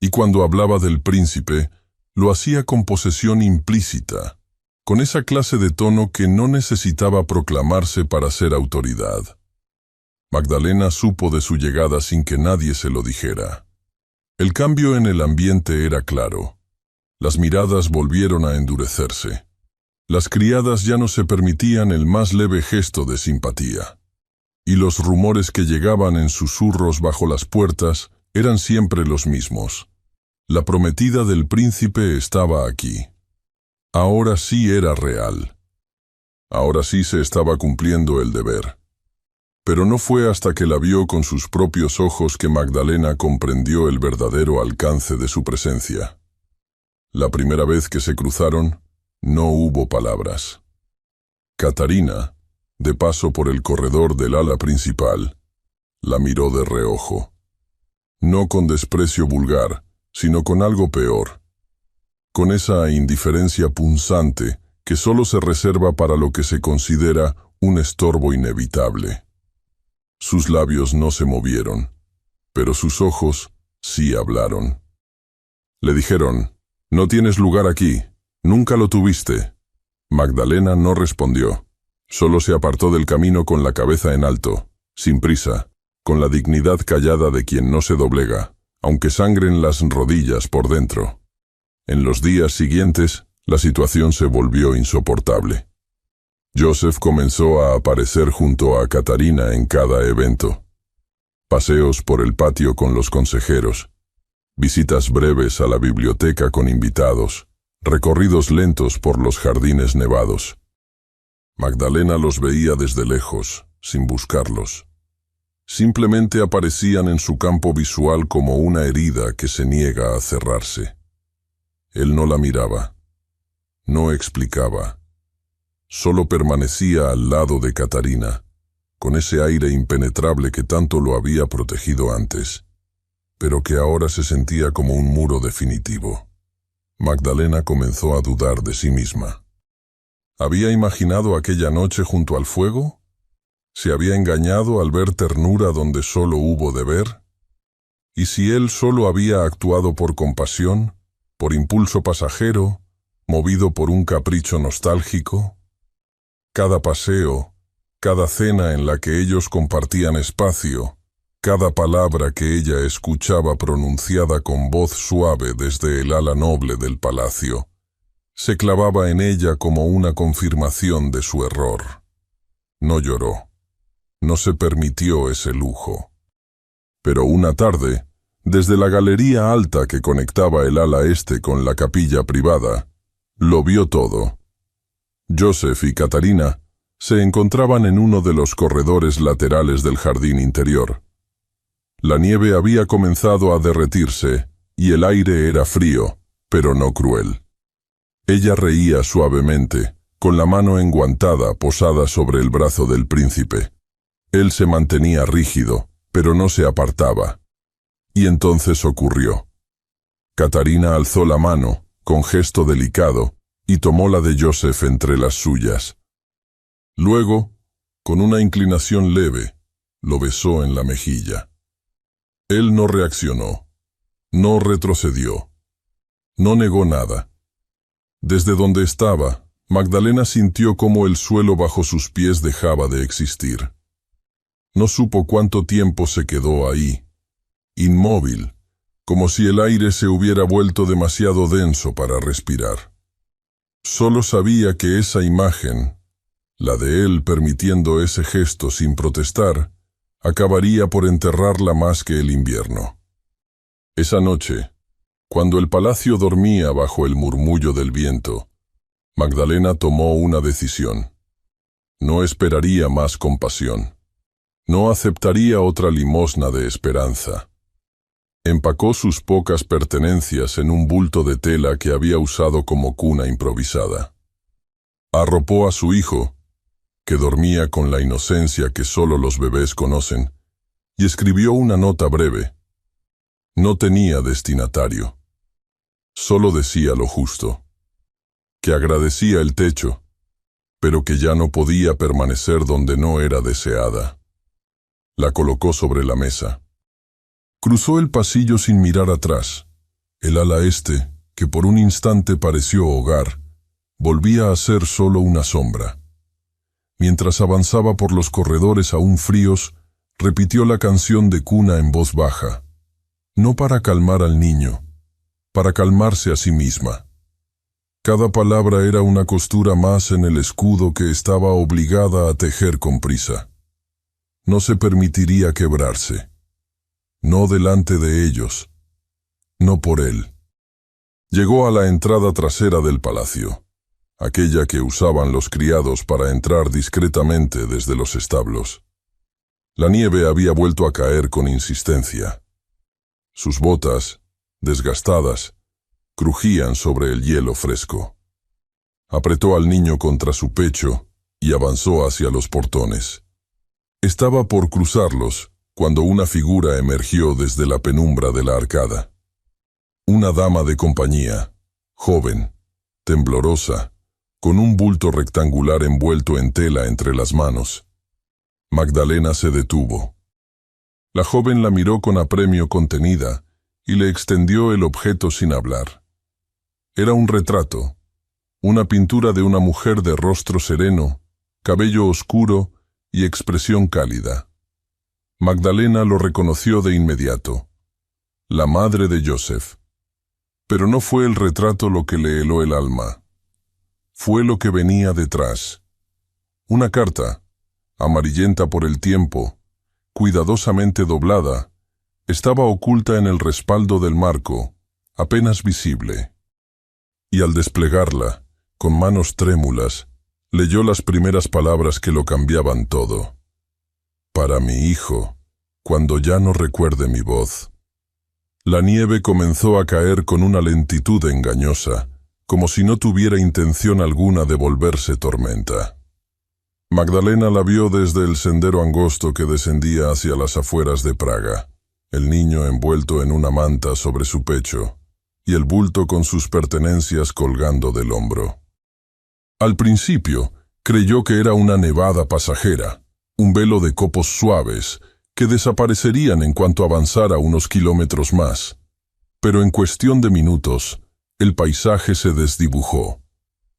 Y cuando hablaba del príncipe, lo hacía con posesión implícita, con esa clase de tono que no necesitaba proclamarse para ser autoridad. Magdalena supo de su llegada sin que nadie se lo dijera. El cambio en el ambiente era claro. Las miradas volvieron a endurecerse. Las criadas ya no se permitían el más leve gesto de simpatía. Y los rumores que llegaban en susurros bajo las puertas eran siempre los mismos. La prometida del príncipe estaba aquí. Ahora sí era real. Ahora sí se estaba cumpliendo el deber. Pero no fue hasta que la vio con sus propios ojos que Magdalena comprendió el verdadero alcance de su presencia. La primera vez que se cruzaron, no hubo palabras. Catarina, de paso por el corredor del ala principal, la miró de reojo. No con desprecio vulgar, sino con algo peor. Con esa indiferencia punzante que solo se reserva para lo que se considera un estorbo inevitable. Sus labios no se movieron, pero sus ojos sí hablaron. Le dijeron: «No tienes lugar aquí, nunca lo tuviste». Magdalena no respondió, solo se apartó del camino con la cabeza en alto, sin prisa, con la dignidad callada de quien no se doblega, aunque sangren las rodillas por dentro. En los días siguientes, la situación se volvió insoportable. Joseph comenzó a aparecer junto a Catarina en cada evento. Paseos por el patio con los consejeros, visitas breves a la biblioteca con invitados, recorridos lentos por los jardines nevados. Magdalena los veía desde lejos, sin buscarlos. Simplemente aparecían en su campo visual como una herida que se niega a cerrarse. Él no la miraba, no explicaba. Solo permanecía al lado de Catarina, con ese aire impenetrable que tanto lo había protegido antes, pero que ahora se sentía como un muro definitivo. Magdalena comenzó a dudar de sí misma. ¿Había imaginado aquella noche junto al fuego? ¿Se había engañado al ver ternura donde solo hubo deber? ¿Y si él solo había actuado por compasión, por impulso pasajero, movido por un capricho nostálgico? Cada paseo, cada cena en la que ellos compartían espacio, cada palabra que ella escuchaba pronunciada con voz suave desde el ala noble del palacio, se clavaba en ella como una confirmación de su error. No lloró, no se permitió ese lujo. Pero una tarde, desde la galería alta que conectaba el ala este con la capilla privada, lo vio todo. Joseph y Catarina se encontraban en uno de los corredores laterales del jardín interior. La nieve había comenzado a derretirse y el aire era frío, pero no cruel. Ella reía suavemente, con la mano enguantada posada sobre el brazo del príncipe. Él se mantenía rígido, pero no se apartaba. Y entonces ocurrió. Catarina alzó la mano, con gesto delicado, y tomó la de Joseph entre las suyas. Luego, con una inclinación leve, lo besó en la mejilla. Él no reaccionó, no retrocedió, no negó nada. Desde donde estaba, Magdalena sintió cómo el suelo bajo sus pies dejaba de existir. No supo cuánto tiempo se quedó ahí, inmóvil, como si el aire se hubiera vuelto demasiado denso para respirar. Solo sabía que esa imagen, la de él permitiendo ese gesto sin protestar, acabaría por enterrarla más que el invierno. Esa noche, cuando el palacio dormía bajo el murmullo del viento, Magdalena tomó una decisión. No esperaría más compasión. No aceptaría otra limosna de esperanza. Empacó sus pocas pertenencias en un bulto de tela que había usado como cuna improvisada. Arropó a su hijo, que dormía con la inocencia que solo los bebés conocen, y escribió una nota breve. No tenía destinatario. Solo decía lo justo. Que agradecía el techo, pero que ya no podía permanecer donde no era deseada. La colocó sobre la mesa. Cruzó el pasillo sin mirar atrás. El ala este, que por un instante pareció hogar, volvía a ser solo una sombra. Mientras avanzaba por los corredores aún fríos, repitió la canción de cuna en voz baja, no para calmar al niño, para calmarse a sí misma. Cada palabra era una costura más en el escudo que estaba obligada a tejer con prisa. No se permitiría quebrarse. No delante de ellos. No por él. Llegó a la entrada trasera del palacio, aquella que usaban los criados para entrar discretamente desde los establos. La nieve había vuelto a caer con insistencia. Sus botas, desgastadas, crujían sobre el hielo fresco. Apretó al niño contra su pecho y avanzó hacia los portones. Estaba por cruzarlos cuando una figura emergió desde la penumbra de la arcada. Una dama de compañía, joven, temblorosa, con un bulto rectangular envuelto en tela entre las manos. Magdalena se detuvo. La joven la miró con apremio contenida y le extendió el objeto sin hablar. Era un retrato, una pintura de una mujer de rostro sereno, cabello oscuro y expresión cálida. Magdalena lo reconoció de inmediato. La madre de Joseph. Pero no fue el retrato lo que le heló el alma. Fue lo que venía detrás. Una carta, amarillenta por el tiempo, cuidadosamente doblada, estaba oculta en el respaldo del marco, apenas visible. Y al desplegarla, con manos trémulas, leyó las primeras palabras que lo cambiaban todo. Para mi hijo, cuando ya no recuerde mi voz. La nieve comenzó a caer con una lentitud engañosa, como si no tuviera intención alguna de volverse tormenta. Magdalena la vio desde el sendero angosto que descendía hacia las afueras de Praga, el niño envuelto en una manta sobre su pecho, y el bulto con sus pertenencias colgando del hombro. Al principio, creyó que era una nevada pasajera, un velo de copos suaves, que desaparecerían en cuanto avanzara unos kilómetros más. Pero en cuestión de minutos, el paisaje se desdibujó.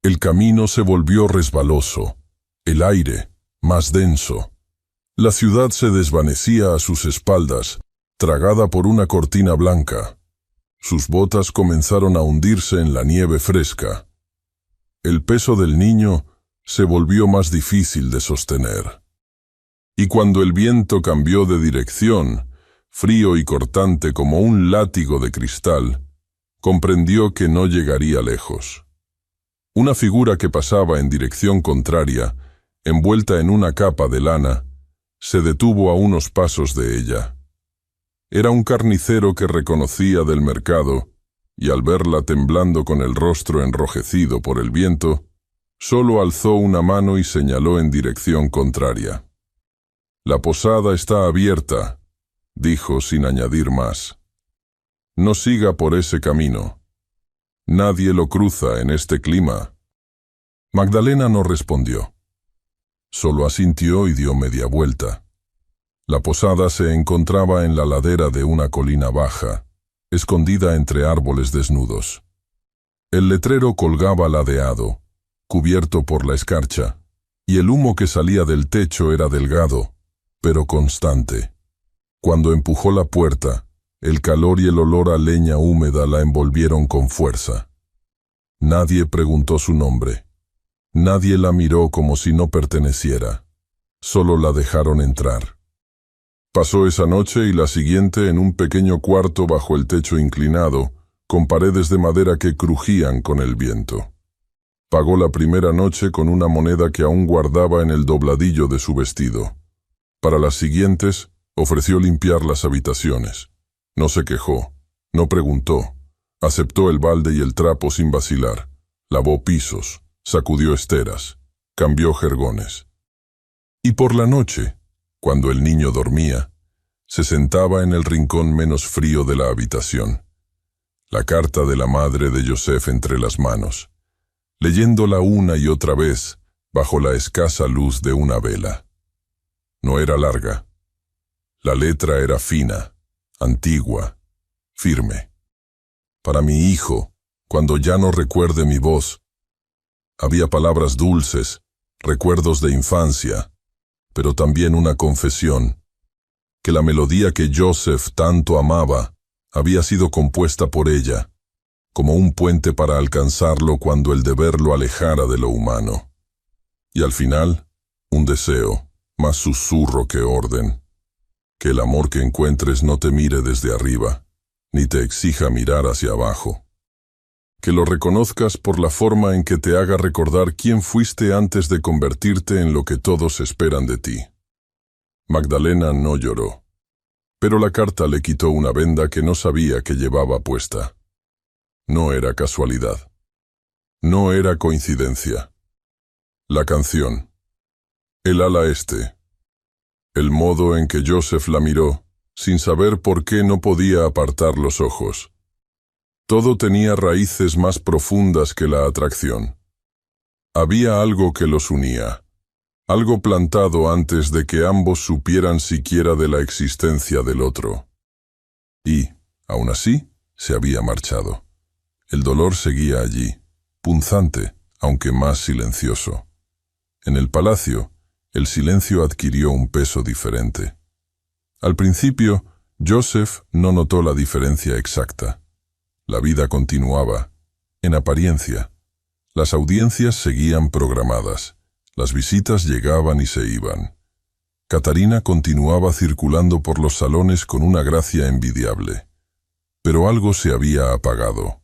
El camino se volvió resbaloso, el aire más denso. La ciudad se desvanecía a sus espaldas, tragada por una cortina blanca. Sus botas comenzaron a hundirse en la nieve fresca. El peso del niño se volvió más difícil de sostener. Y cuando el viento cambió de dirección, frío y cortante como un látigo de cristal, comprendió que no llegaría lejos. Una figura que pasaba en dirección contraria, envuelta en una capa de lana, se detuvo a unos pasos de ella. Era un carnicero que reconocía del mercado, y al verla temblando con el rostro enrojecido por el viento, solo alzó una mano y señaló en dirección contraria. «La posada está abierta», dijo sin añadir más. «No siga por ese camino. Nadie lo cruza en este clima». Magdalena no respondió. Solo asintió y dio media vuelta. La posada se encontraba en la ladera de una colina baja, escondida entre árboles desnudos. El letrero colgaba ladeado, cubierto por la escarcha, y el humo que salía del techo era delgado, pero constante. Cuando empujó la puerta, el calor y el olor a leña húmeda la envolvieron con fuerza. Nadie preguntó su nombre. Nadie la miró como si no perteneciera. Solo la dejaron entrar. Pasó esa noche y la siguiente en un pequeño cuarto bajo el techo inclinado, con paredes de madera que crujían con el viento. Pagó la primera noche con una moneda que aún guardaba en el dobladillo de su vestido. Para las siguientes, ofreció limpiar las habitaciones. No se quejó, no preguntó. Aceptó el balde y el trapo sin vacilar. Lavó pisos, sacudió esteras, cambió jergones. Y por la noche, cuando el niño dormía, se sentaba en el rincón menos frío de la habitación, la carta de la madre de Joseph entre las manos, leyéndola una y otra vez bajo la escasa luz de una vela. No era larga. La letra era fina, antigua, firme. Para mi hijo, cuando ya no recuerde mi voz. Había palabras dulces, recuerdos de infancia, pero también una confesión, que la melodía que Joseph tanto amaba había sido compuesta por ella, como un puente para alcanzarlo cuando el deber lo alejara de lo humano. Y al final, un deseo, más susurro que orden. Que el amor que encuentres no te mire desde arriba, ni te exija mirar hacia abajo. que lo reconozcas por la forma en que te haga recordar quién fuiste antes de convertirte en lo que todos esperan de ti. Magdalena no lloró, pero la carta le quitó una venda que no sabía que llevaba puesta. No era casualidad. No era coincidencia. La canción. El ala este. El modo en que Joseph la miró, sin saber por qué no podía apartar los ojos. Todo tenía raíces más profundas que la atracción. Había algo que los unía, algo plantado antes de que ambos supieran siquiera de la existencia del otro. Y, aún así, se había marchado. El dolor seguía allí, punzante, aunque más silencioso. En el palacio, el silencio adquirió un peso diferente. Al principio, Joseph no notó la diferencia exacta. La vida continuaba, en apariencia. Las audiencias seguían programadas. Las visitas llegaban y se iban. Catarina continuaba circulando por los salones con una gracia envidiable. Pero algo se había apagado.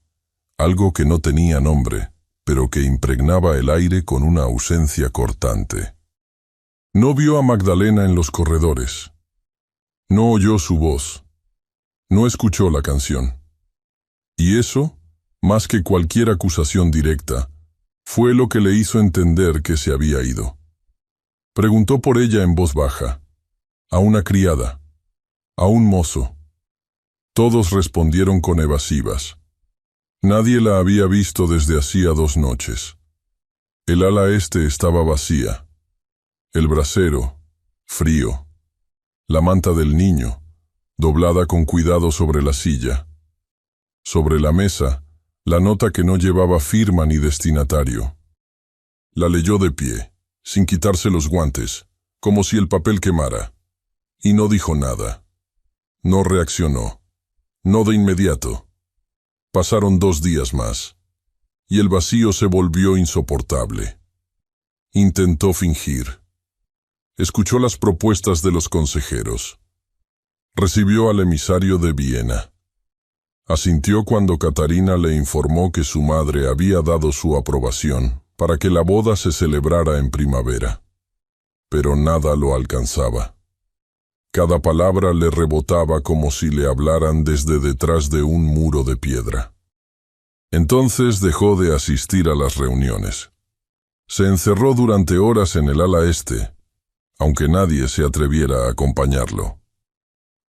Algo que no tenía nombre, pero que impregnaba el aire con una ausencia cortante. No vio a Magdalena en los corredores. No oyó su voz. No escuchó la canción. Y eso, más que cualquier acusación directa, fue lo que le hizo entender que se había ido. Preguntó por ella en voz baja, a una criada, a un mozo. Todos respondieron con evasivas. Nadie la había visto desde hacía 2 noches. El ala este estaba vacía. El brasero, frío. La manta del niño, doblada con cuidado sobre la silla. Sobre la mesa, la nota que no llevaba firma ni destinatario. La leyó de pie, sin quitarse los guantes, como si el papel quemara. Y no dijo nada. No reaccionó. No de inmediato. Pasaron 2 días más, y el vacío se volvió insoportable. Intentó fingir. Escuchó las propuestas de los consejeros. Recibió al emisario de Viena. Asintió cuando Catarina le informó que su madre había dado su aprobación para que la boda se celebrara en primavera. Pero nada lo alcanzaba. Cada palabra le rebotaba como si le hablaran desde detrás de un muro de piedra. Entonces dejó de asistir a las reuniones. Se encerró durante horas en el ala este, aunque nadie se atreviera a acompañarlo.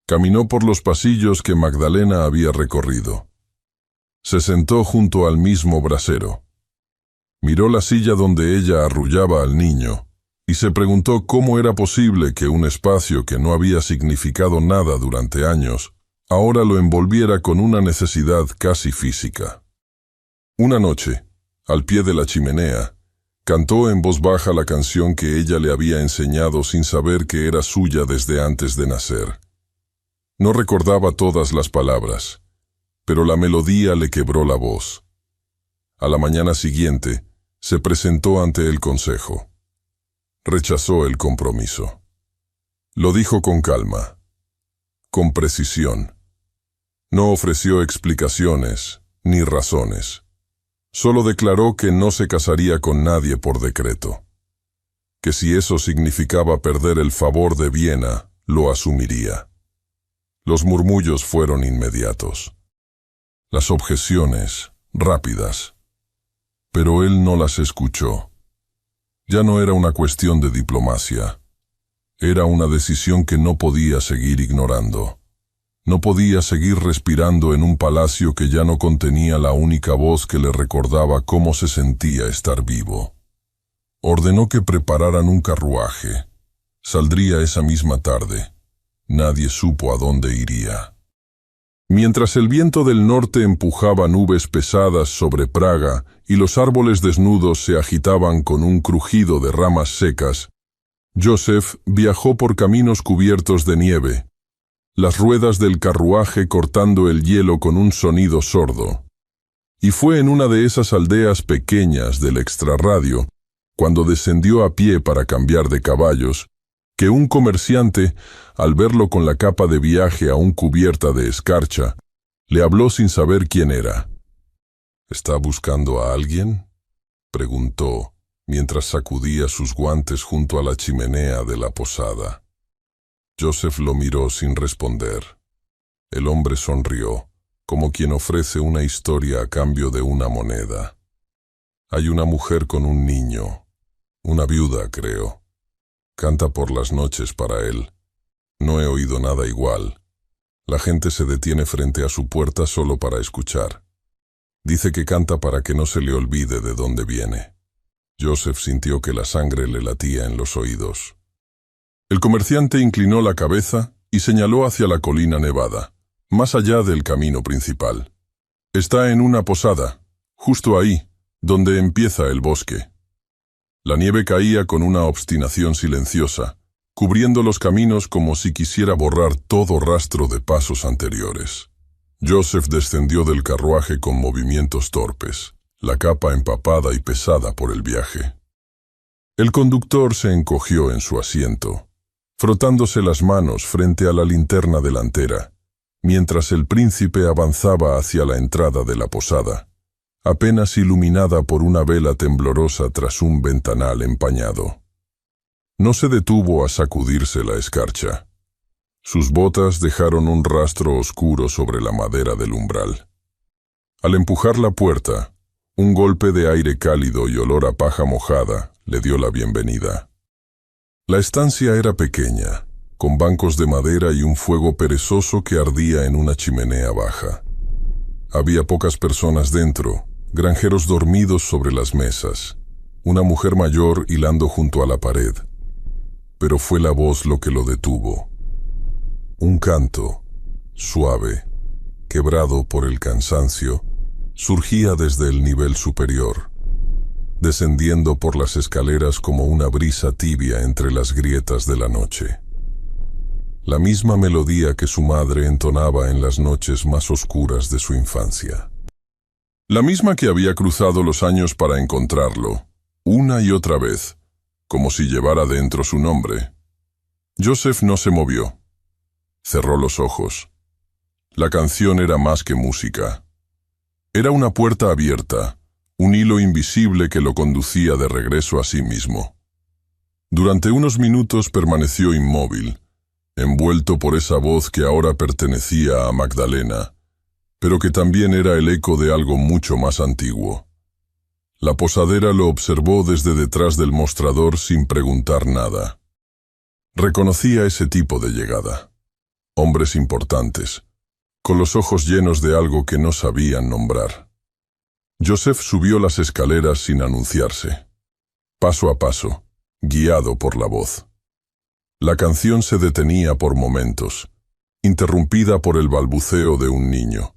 Caminó por los pasillos que Magdalena había recorrido. Se sentó junto al mismo brasero. Miró la silla donde ella arrullaba al niño y se preguntó cómo era posible que un espacio que no había significado nada durante años ahora lo envolviera con una necesidad casi física. Una noche, al pie de la chimenea, cantó en voz baja la canción que ella le había enseñado sin saber que era suya desde antes de nacer. No recordaba todas las palabras, pero la melodía le quebró la voz. A la mañana siguiente, se presentó ante el consejo. Rechazó el compromiso. Lo dijo con calma, con precisión. No ofreció explicaciones ni razones. Solo declaró que no se casaría con nadie por decreto. Que si eso significaba perder el favor de Viena, lo asumiría. Los murmullos fueron inmediatos. Las objeciones, rápidas. Pero él no las escuchó. Ya no era una cuestión de diplomacia. Era una decisión que no podía seguir ignorando. No podía seguir respirando en un palacio que ya no contenía la única voz que le recordaba cómo se sentía estar vivo. Ordenó que prepararan un carruaje. Saldría esa misma tarde. Nadie supo a dónde iría. Mientras el viento del norte empujaba nubes pesadas sobre Praga y los árboles desnudos se agitaban con un crujido de ramas secas, Joseph viajó por caminos cubiertos de nieve, las ruedas del carruaje cortando el hielo con un sonido sordo. Y fue en una de esas aldeas pequeñas del extrarradio, cuando descendió a pie para cambiar de caballos, que un comerciante, al verlo con la capa de viaje aún cubierta de escarcha, le habló sin saber quién era. ¿Está buscando a alguien?, preguntó, mientras sacudía sus guantes junto a la chimenea de la posada. Joseph lo miró sin responder. El hombre sonrió, como quien ofrece una historia a cambio de una moneda. Hay una mujer con un niño, una viuda, creo. Canta por las noches para él. No he oído nada igual. La gente se detiene frente a su puerta solo para escuchar. Dice que canta para que no se le olvide de dónde viene. Joseph sintió que la sangre le latía en los oídos. El comerciante inclinó la cabeza y señaló hacia la colina nevada, más allá del camino principal. Está en una posada, justo ahí, donde empieza el bosque. La nieve caía con una obstinación silenciosa, cubriendo los caminos como si quisiera borrar todo rastro de pasos anteriores. Joseph descendió del carruaje con movimientos torpes, la capa empapada y pesada por el viaje. El conductor se encogió en su asiento, frotándose las manos frente a la linterna delantera, mientras el príncipe avanzaba hacia la entrada de la posada, apenas iluminada por una vela temblorosa tras un ventanal empañado. No se detuvo a sacudirse la escarcha. Sus botas dejaron un rastro oscuro sobre la madera del umbral. Al empujar la puerta, un golpe de aire cálido y olor a paja mojada le dio la bienvenida. La estancia era pequeña, con bancos de madera y un fuego perezoso que ardía en una chimenea baja. Había pocas personas dentro, granjeros dormidos sobre las mesas, una mujer mayor hilando junto a la pared. Pero fue la voz lo que lo detuvo. Un canto, suave, quebrado por el cansancio, surgía desde el nivel superior, descendiendo por las escaleras como una brisa tibia entre las grietas de la noche. La misma melodía que su madre entonaba en las noches más oscuras de su infancia. La misma que había cruzado los años para encontrarlo, una y otra vez, como si llevara dentro su nombre. Joseph no se movió. Cerró los ojos. La canción era más que música. Era una puerta abierta, un hilo invisible que lo conducía de regreso a sí mismo. Durante unos minutos permaneció inmóvil, envuelto por esa voz que ahora pertenecía a Magdalena, pero que también era el eco de algo mucho más antiguo. La posadera lo observó desde detrás del mostrador sin preguntar nada. Reconocía ese tipo de llegada. Hombres importantes, con los ojos llenos de algo que no sabían nombrar. Joseph subió las escaleras sin anunciarse, paso a paso, guiado por la voz. La canción se detenía por momentos, interrumpida por el balbuceo de un niño.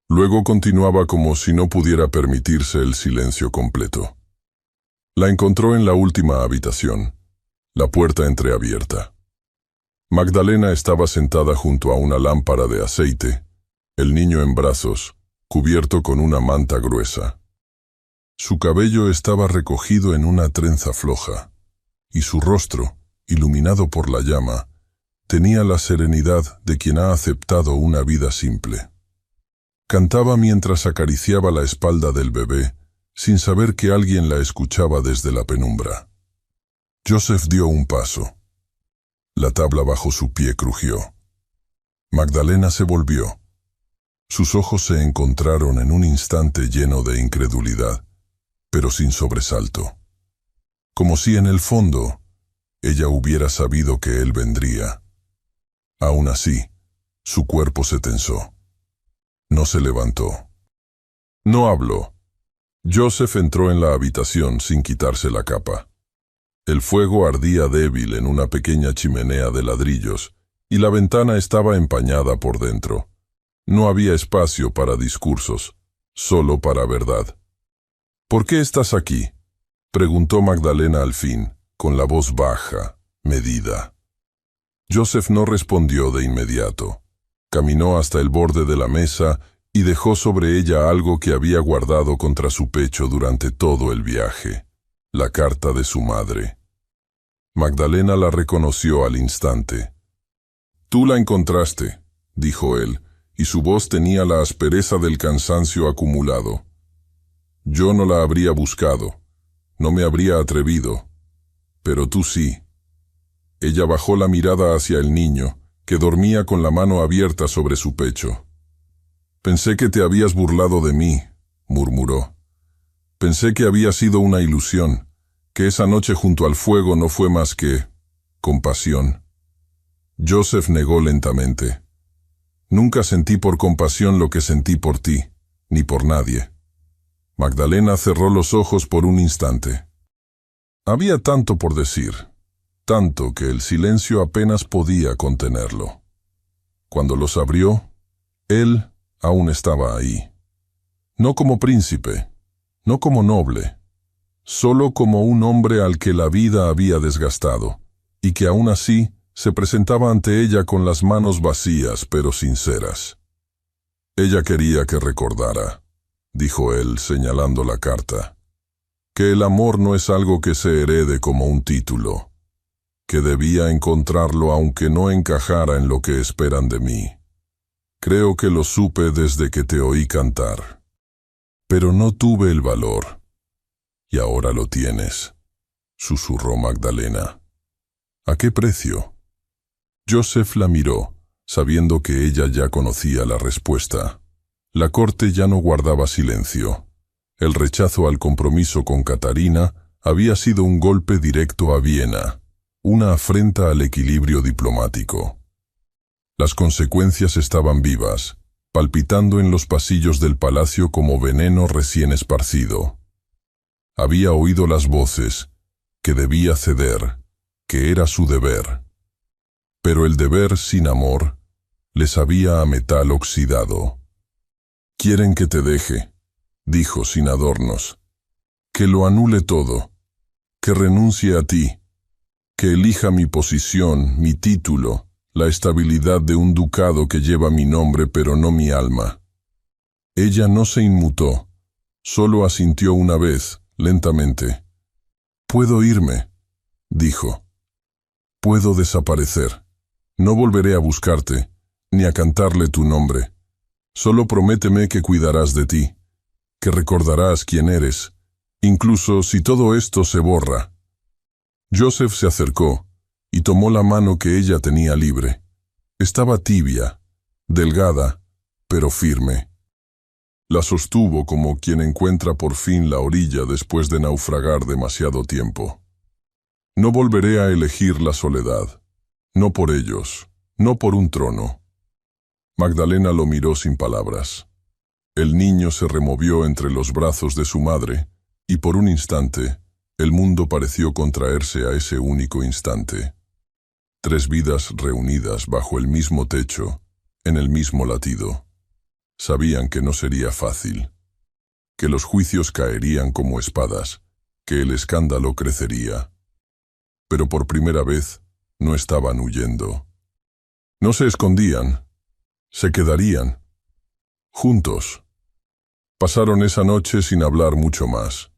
Luego continuaba como si no pudiera permitirse el silencio completo. La encontró en la última habitación, la puerta entreabierta. Magdalena estaba sentada junto a una lámpara de aceite, el niño en brazos, cubierto con una manta gruesa. Su cabello estaba recogido en una trenza floja, y su rostro, iluminado por la llama, tenía la serenidad de quien ha aceptado una vida simple. Cantaba mientras acariciaba la espalda del bebé, sin saber que alguien la escuchaba desde la penumbra. Joseph dio un paso. La tabla bajo su pie crujió. Magdalena se volvió. Sus ojos se encontraron en un instante lleno de incredulidad, pero sin sobresalto. Como si en el fondo ella hubiera sabido que él vendría. Aún así, su cuerpo se tensó. No se levantó. No habló. Joseph entró en la habitación sin quitarse la capa. El fuego ardía débil en una pequeña chimenea de ladrillos, y la ventana estaba empañada por dentro. No había espacio para discursos, solo para verdad. «¿Por qué estás aquí?», preguntó Magdalena al fin, con la voz baja, medida. Joseph no respondió de inmediato. Caminó hasta el borde de la mesa y dejó sobre ella algo que había guardado contra su pecho durante todo el viaje, la carta de su madre. Magdalena la reconoció al instante. «Tú la encontraste», dijo él, y su voz tenía la aspereza del cansancio acumulado. Yo no la habría buscado, no me habría atrevido, pero tú sí. Ella bajó la mirada hacia el niño, que dormía con la mano abierta sobre su pecho. Pensé que te habías burlado de mí, murmuró. Pensé que había sido una ilusión, que esa noche junto al fuego no fue más que compasión. Joseph negó lentamente. Nunca sentí por compasión lo que sentí por ti, ni por nadie. Magdalena cerró los ojos por un instante. Había tanto por decir, tanto que el silencio apenas podía contenerlo. Cuando los abrió, él aún estaba ahí. No como príncipe, no como noble, solo como un hombre al que la vida había desgastado, y que aún así se presentaba ante ella con las manos vacías pero sinceras. Ella quería que recordara, dijo él señalando la carta, que el amor no es algo que se herede como un título, que debía encontrarlo aunque no encajara en lo que esperan de mí. Creo que lo supe desde que te oí cantar. Pero no tuve el valor. Y ahora lo tienes, susurró Magdalena. ¿A qué precio? Joseph la miró, sabiendo que ella ya conocía la respuesta. La corte ya no guardaba silencio. El rechazo al compromiso con Catarina había sido un golpe directo a Viena, una afrenta al equilibrio diplomático. Las consecuencias estaban vivas, palpitando en los pasillos del palacio como veneno recién esparcido. Había oído las voces, que debía ceder, que era su deber. Pero el deber sin amor le sabía a metal oxidado. «Quieren que te deje», dijo sin adornos, «que lo anule todo, que renuncie a ti, que elija mi posición, mi título, la estabilidad de un ducado que lleva mi nombre pero no mi alma». Ella no se inmutó, solo asintió una vez, lentamente. «Puedo irme», dijo. «Puedo desaparecer. No volveré a buscarte, ni a cantarle tu nombre. Solo prométeme que cuidarás de ti, que recordarás quién eres, incluso si todo esto se borra». Joseph se acercó y tomó la mano que ella tenía libre. Estaba tibia, delgada, pero firme. La sostuvo como quien encuentra por fin la orilla después de naufragar demasiado tiempo. «No volveré a elegir la soledad. No por ellos, no por un trono». Magdalena lo miró sin palabras. El niño se removió entre los brazos de su madre, y por un instante, el mundo pareció contraerse a ese único instante. 3 vidas reunidas bajo el mismo techo, en el mismo latido. Sabían que no sería fácil, que los juicios caerían como espadas, que el escándalo crecería. Pero por primera vez no estaban huyendo. No se escondían, se quedarían. Juntos. Pasaron esa noche sin hablar mucho más.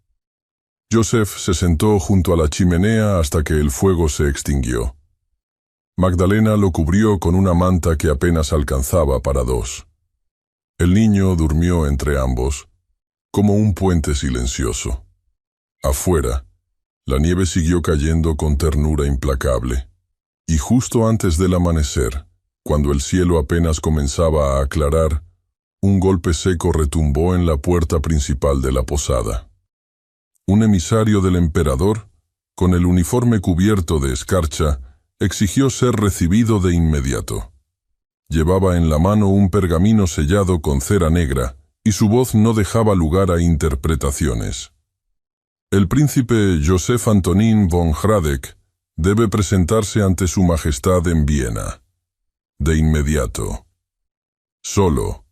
Joseph se sentó junto a la chimenea hasta que el fuego se extinguió. Magdalena lo cubrió con una manta que apenas alcanzaba para 2. El niño durmió entre ambos, como un puente silencioso. Afuera, la nieve siguió cayendo con ternura implacable, y justo antes del amanecer, cuando el cielo apenas comenzaba a aclarar, un golpe seco retumbó en la puerta principal de la posada. Un emisario del emperador, con el uniforme cubierto de escarcha, exigió ser recibido de inmediato. Llevaba en la mano un pergamino sellado con cera negra, y su voz no dejaba lugar a interpretaciones. «El príncipe Joseph Antonin von Hradec debe presentarse ante su majestad en Viena. De inmediato. Solo».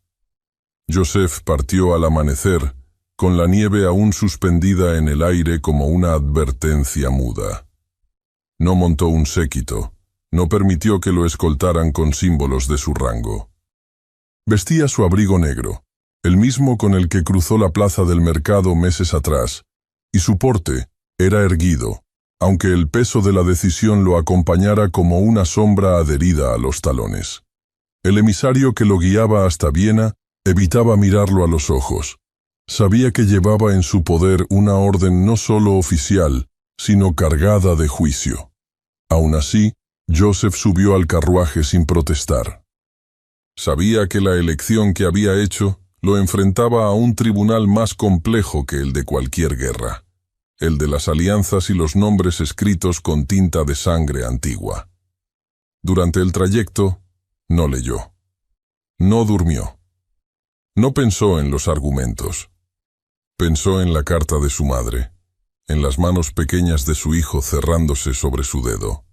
Joseph partió al amanecer, con la nieve aún suspendida en el aire como una advertencia muda. No montó un séquito, no permitió que lo escoltaran con símbolos de su rango. Vestía su abrigo negro, el mismo con el que cruzó la plaza del mercado meses atrás, y su porte era erguido, aunque el peso de la decisión lo acompañara como una sombra adherida a los talones. El emisario que lo guiaba hasta Viena evitaba mirarlo a los ojos. Sabía que llevaba en su poder una orden no solo oficial, sino cargada de juicio. Aun así, Joseph subió al carruaje sin protestar. Sabía que la elección que había hecho lo enfrentaba a un tribunal más complejo que el de cualquier guerra, el de las alianzas y los nombres escritos con tinta de sangre antigua. Durante el trayecto, no leyó. No durmió. No pensó en los argumentos. Pensó en la carta de su madre, en las manos pequeñas de su hijo cerrándose sobre su dedo,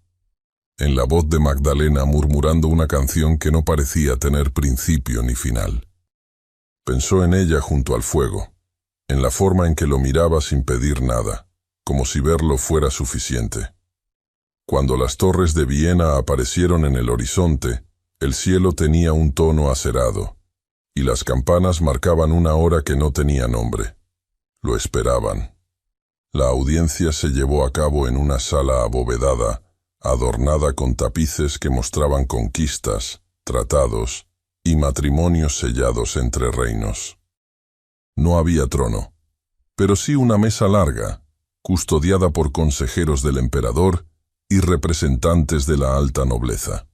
en la voz de Magdalena murmurando una canción que no parecía tener principio ni final. Pensó en ella junto al fuego, en la forma en que lo miraba sin pedir nada, como si verlo fuera suficiente. Cuando las torres de Viena aparecieron en el horizonte, el cielo tenía un tono acerado, y las campanas marcaban una hora que no tenía nombre. Lo esperaban. La audiencia se llevó a cabo en una sala abovedada, adornada con tapices que mostraban conquistas, tratados y matrimonios sellados entre reinos. No había trono, pero sí una mesa larga, custodiada por consejeros del emperador y representantes de la alta nobleza.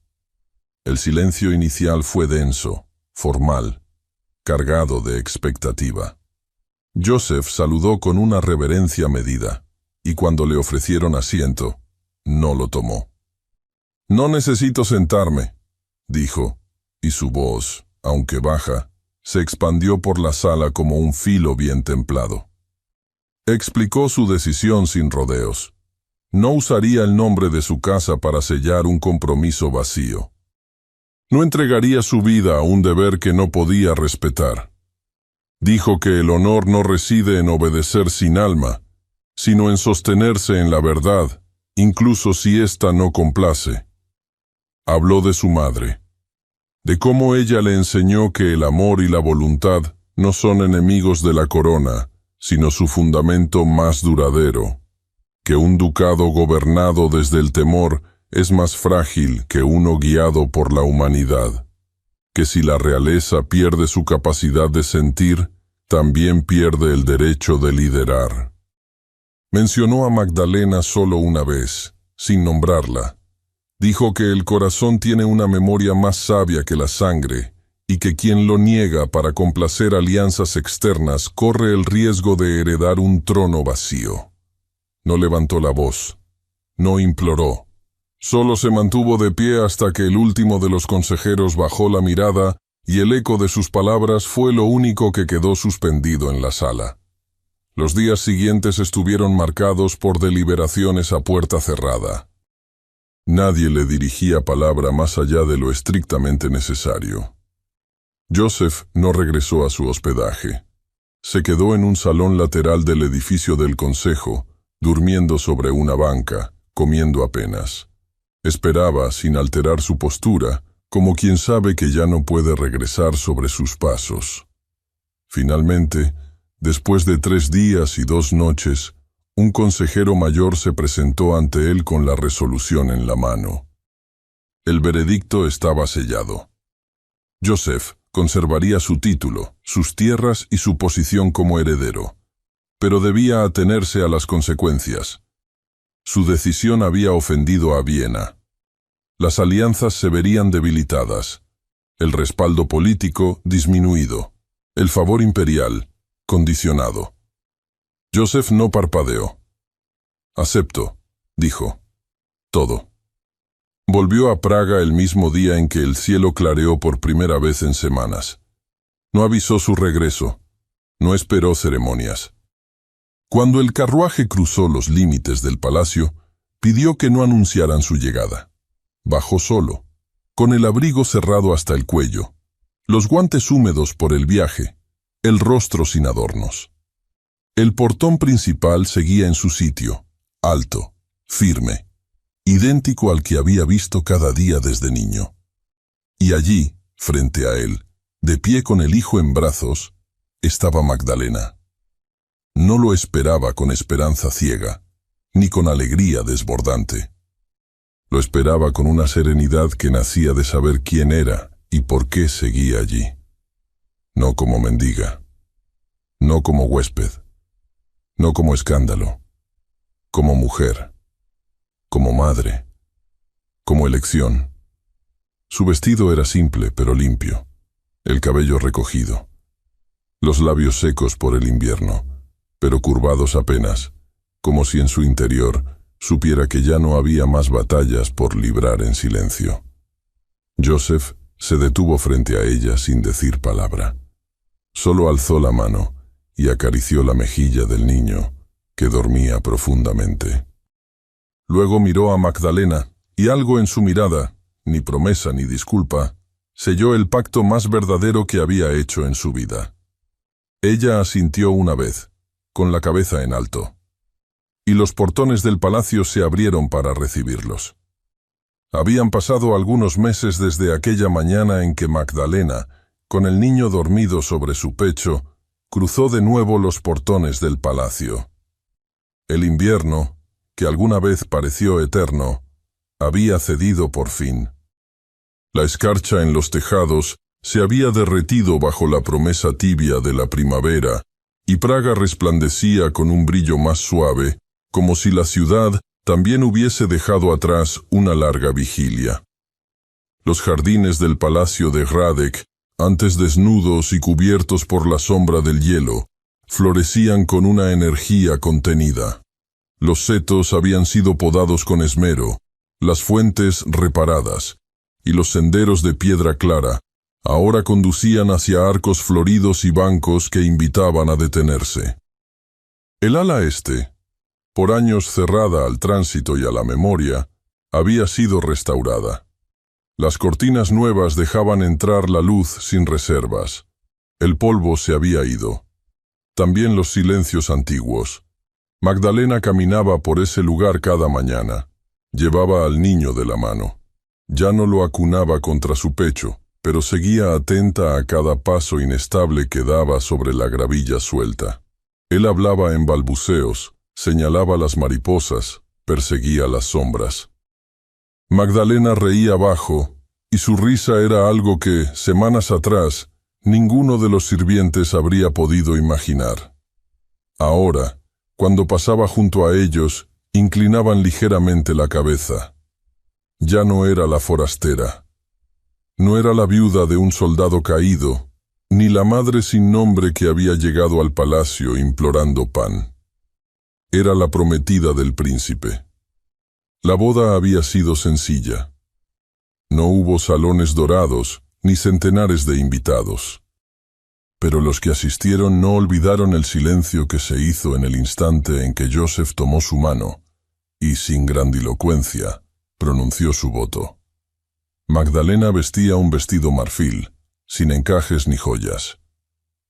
El silencio inicial fue denso, formal, cargado de expectativa. Joseph saludó con una reverencia medida, y cuando le ofrecieron asiento, no lo tomó. «No necesito sentarme», dijo, y su voz, aunque baja, se expandió por la sala como un filo bien templado. Explicó su decisión sin rodeos. No usaría el nombre de su casa para sellar un compromiso vacío. No entregaría su vida a un deber que no podía respetar. Dijo que el honor no reside en obedecer sin alma, sino en sostenerse en la verdad, incluso si ésta no complace. Habló de su madre, de cómo ella le enseñó que el amor y la voluntad no son enemigos de la corona, sino su fundamento más duradero, que un ducado gobernado desde el temor es más frágil que uno guiado por la humanidad, que si la realeza pierde su capacidad de sentir, también pierde el derecho de liderar. Mencionó a Magdalena solo una vez, sin nombrarla. Dijo que el corazón tiene una memoria más sabia que la sangre, y que quien lo niega para complacer alianzas externas corre el riesgo de heredar un trono vacío. No levantó la voz, no imploró. Solo se mantuvo de pie hasta que el último de los consejeros bajó la mirada y el eco de sus palabras fue lo único que quedó suspendido en la sala. Los días siguientes estuvieron marcados por deliberaciones a puerta cerrada. Nadie le dirigía palabra más allá de lo estrictamente necesario. Joseph no regresó a su hospedaje. Se quedó en un salón lateral del edificio del consejo, durmiendo sobre una banca, comiendo apenas. Esperaba, sin alterar su postura, como quien sabe que ya no puede regresar sobre sus pasos. Finalmente, después de 3 días y 2 noches, un consejero mayor se presentó ante él con la resolución en la mano. El veredicto estaba sellado. Joseph conservaría su título, sus tierras y su posición como heredero, pero debía atenerse a las consecuencias. Su decisión había ofendido a Viena. Las alianzas se verían debilitadas, el respaldo político disminuido, el favor imperial condicionado. Joseph no parpadeó. «Acepto», dijo. «Todo». Volvió a Praga el mismo día en que el cielo clareó por primera vez en semanas. No avisó su regreso. No esperó ceremonias. Cuando el carruaje cruzó los límites del palacio, pidió que no anunciaran su llegada. Bajó solo, con el abrigo cerrado hasta el cuello, los guantes húmedos por el viaje, el rostro sin adornos. El portón principal seguía en su sitio, alto, firme, idéntico al que había visto cada día desde niño. Y allí, frente a él, de pie con el hijo en brazos, estaba Magdalena. No lo esperaba con esperanza ciega, ni con alegría desbordante. Lo esperaba con una serenidad que nacía de saber quién era y por qué seguía allí. No como mendiga. no como huésped, no como escándalo, como mujer, como madre, como elección. Su vestido era simple pero limpio, el cabello recogido, los labios secos por el invierno, pero curvados apenas, como si en su interior supiera que ya no había más batallas por librar en silencio. Joseph se detuvo frente a ella sin decir palabra. Solo alzó la mano y acarició la mejilla del niño, que dormía profundamente. Luego miró a Magdalena, y algo en su mirada, ni promesa ni disculpa, selló el pacto más verdadero que había hecho en su vida. Ella asintió una vez, con la cabeza en alto, y los portones del palacio se abrieron para recibirlos. Habían pasado algunos meses desde aquella mañana en que Magdalena, con el niño dormido sobre su pecho, cruzó de nuevo los portones del palacio. El invierno, que alguna vez pareció eterno, había cedido por fin. La escarcha en los tejados se había derretido bajo la promesa tibia de la primavera, y Praga resplandecía con un brillo más suave, como si la ciudad también hubiese dejado atrás una larga vigilia. Los jardines del palacio de Hradec, antes desnudos y cubiertos por la sombra del hielo, florecían con una energía contenida. Los setos habían sido podados con esmero, las fuentes reparadas, y los senderos de piedra clara ahora conducían hacia arcos floridos y bancos que invitaban a detenerse. El ala este, por años cerrada al tránsito y a la memoria, había sido restaurada. Las cortinas nuevas dejaban entrar la luz sin reservas. El polvo se había ido. También los silencios antiguos. Magdalena caminaba por ese lugar cada mañana. Llevaba al niño de la mano. Ya no lo acunaba contra su pecho, pero seguía atenta a cada paso inestable que daba sobre la gravilla suelta. Él hablaba en balbuceos, señalaba las mariposas, perseguía las sombras. Magdalena reía bajo, y su risa era algo que, semanas atrás, ninguno de los sirvientes habría podido imaginar. Ahora, cuando pasaba junto a ellos, inclinaban ligeramente la cabeza. Ya no era la forastera. No era la viuda de un soldado caído, ni la madre sin nombre que había llegado al palacio implorando pan. Era la prometida del príncipe. La boda había sido sencilla. No hubo salones dorados, ni centenares de invitados. Pero los que asistieron no olvidaron el silencio que se hizo en el instante en que Joseph tomó su mano, y sin grandilocuencia, pronunció su voto. Magdalena vestía un vestido marfil, sin encajes ni joyas.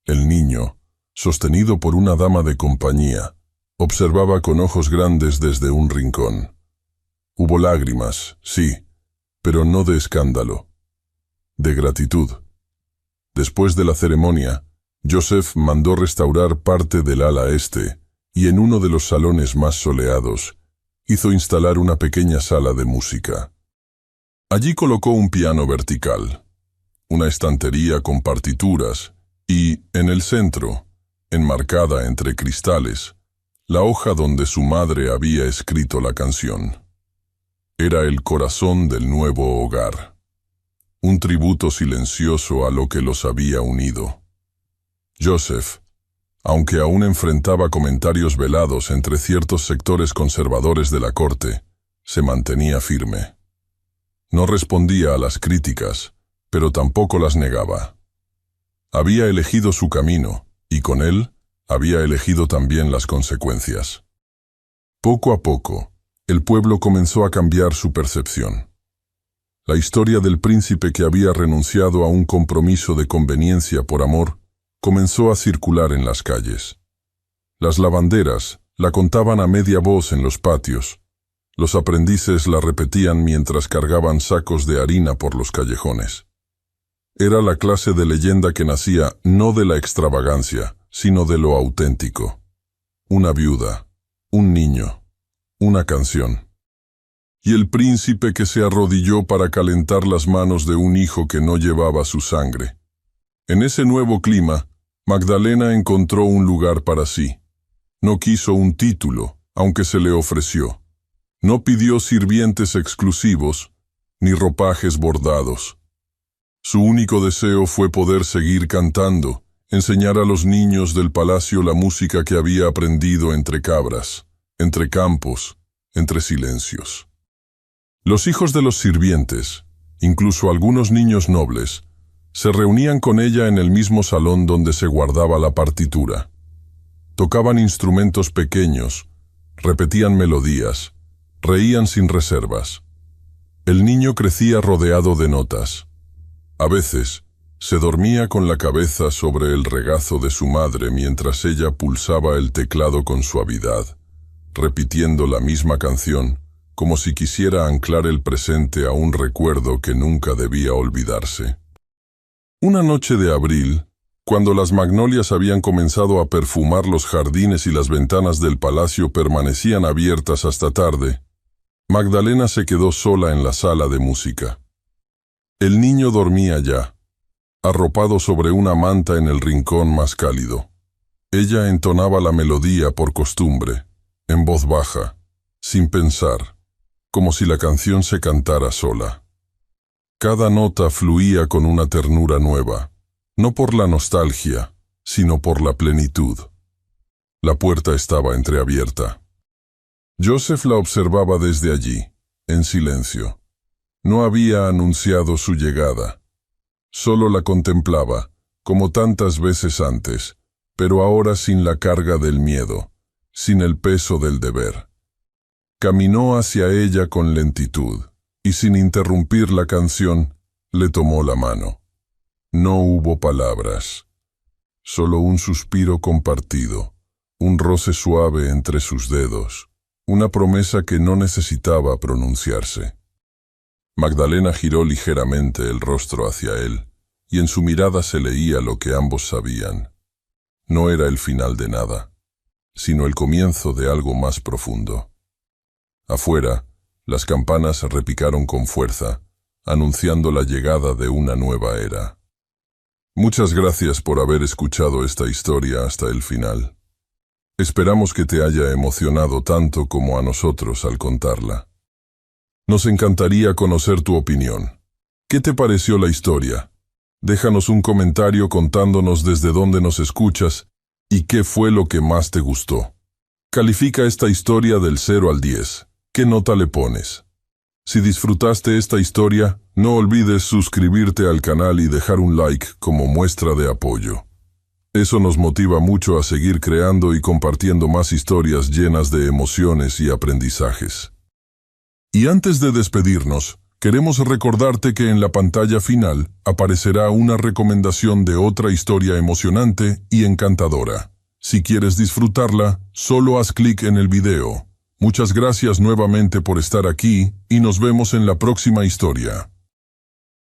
El niño, sostenido por una dama de compañía, observaba con ojos grandes desde un rincón. Hubo lágrimas, sí, pero no de escándalo, de gratitud. Después de la ceremonia, Joseph mandó restaurar parte del ala este, y en uno de los salones más soleados, hizo instalar una pequeña sala de música. Allí colocó un piano vertical, una estantería con partituras, y, en el centro, enmarcada entre cristales, la hoja donde su madre había escrito la canción. Era el corazón del nuevo hogar, un tributo silencioso a lo que los había unido. Joseph, aunque aún enfrentaba comentarios velados entre ciertos sectores conservadores de la corte, se mantenía firme. No respondía a las críticas, pero tampoco las negaba. Había elegido su camino, y con él había elegido también las consecuencias. Poco a poco, el pueblo comenzó a cambiar su percepción. La historia del príncipe que había renunciado a un compromiso de conveniencia por amor comenzó a circular en las calles. Las lavanderas la contaban a media voz en los patios. Los aprendices la repetían mientras cargaban sacos de harina por los callejones. Era la clase de leyenda que nacía no de la extravagancia, sino de lo auténtico. Una viuda, un niño, una canción. Y el príncipe que se arrodilló para calentar las manos de un hijo que no llevaba su sangre. En ese nuevo clima, Magdalena encontró un lugar para sí. No quiso un título, aunque se le ofreció. No pidió sirvientes exclusivos, ni ropajes bordados. Su único deseo fue poder seguir cantando, enseñar a los niños del palacio la música que había aprendido entre cabras, entre campos, entre silencios. Los hijos de los sirvientes, incluso algunos niños nobles, se reunían con ella en el mismo salón donde se guardaba la partitura. Tocaban instrumentos pequeños, repetían melodías, reían sin reservas. El niño crecía rodeado de notas. A veces, se dormía con la cabeza sobre el regazo de su madre mientras ella pulsaba el teclado con suavidad, repitiendo la misma canción, como si quisiera anclar el presente a un recuerdo que nunca debía olvidarse. Una noche de abril, cuando las magnolias habían comenzado a perfumar los jardines y las ventanas del palacio permanecían abiertas hasta tarde, Magdalena se quedó sola en la sala de música. El niño dormía ya, arropado sobre una manta en el rincón más cálido. Ella entonaba la melodía por costumbre, en voz baja, sin pensar, como si la canción se cantara sola. Cada nota fluía con una ternura nueva, no por la nostalgia, sino por la plenitud. La puerta estaba entreabierta. Joseph la observaba desde allí, en silencio. No había anunciado su llegada. Solo la contemplaba, como tantas veces antes, pero ahora sin la carga del miedo, sin el peso del deber. Caminó hacia ella con lentitud, y sin interrumpir la canción, le tomó la mano. No hubo palabras, solo un suspiro compartido, un roce suave entre sus dedos, una promesa que no necesitaba pronunciarse. Magdalena giró ligeramente el rostro hacia él, y en su mirada se leía lo que ambos sabían. No era el final de nada, sino el comienzo de algo más profundo. Afuera, las campanas repicaron con fuerza, anunciando la llegada de una nueva era. Muchas gracias por haber escuchado esta historia hasta el final. Esperamos que te haya emocionado tanto como a nosotros al contarla. Nos encantaría conocer tu opinión. ¿Qué te pareció la historia? Déjanos un comentario contándonos desde dónde nos escuchas y qué fue lo que más te gustó. Califica esta historia del 0 al 10. ¿Qué nota le pones? Si disfrutaste esta historia, no olvides suscribirte al canal y dejar un like como muestra de apoyo. Eso nos motiva mucho a seguir creando y compartiendo más historias llenas de emociones y aprendizajes. Y antes de despedirnos, queremos recordarte que en la pantalla final aparecerá una recomendación de otra historia emocionante y encantadora. Si quieres disfrutarla, solo haz clic en el video. Muchas gracias nuevamente por estar aquí y nos vemos en la próxima historia.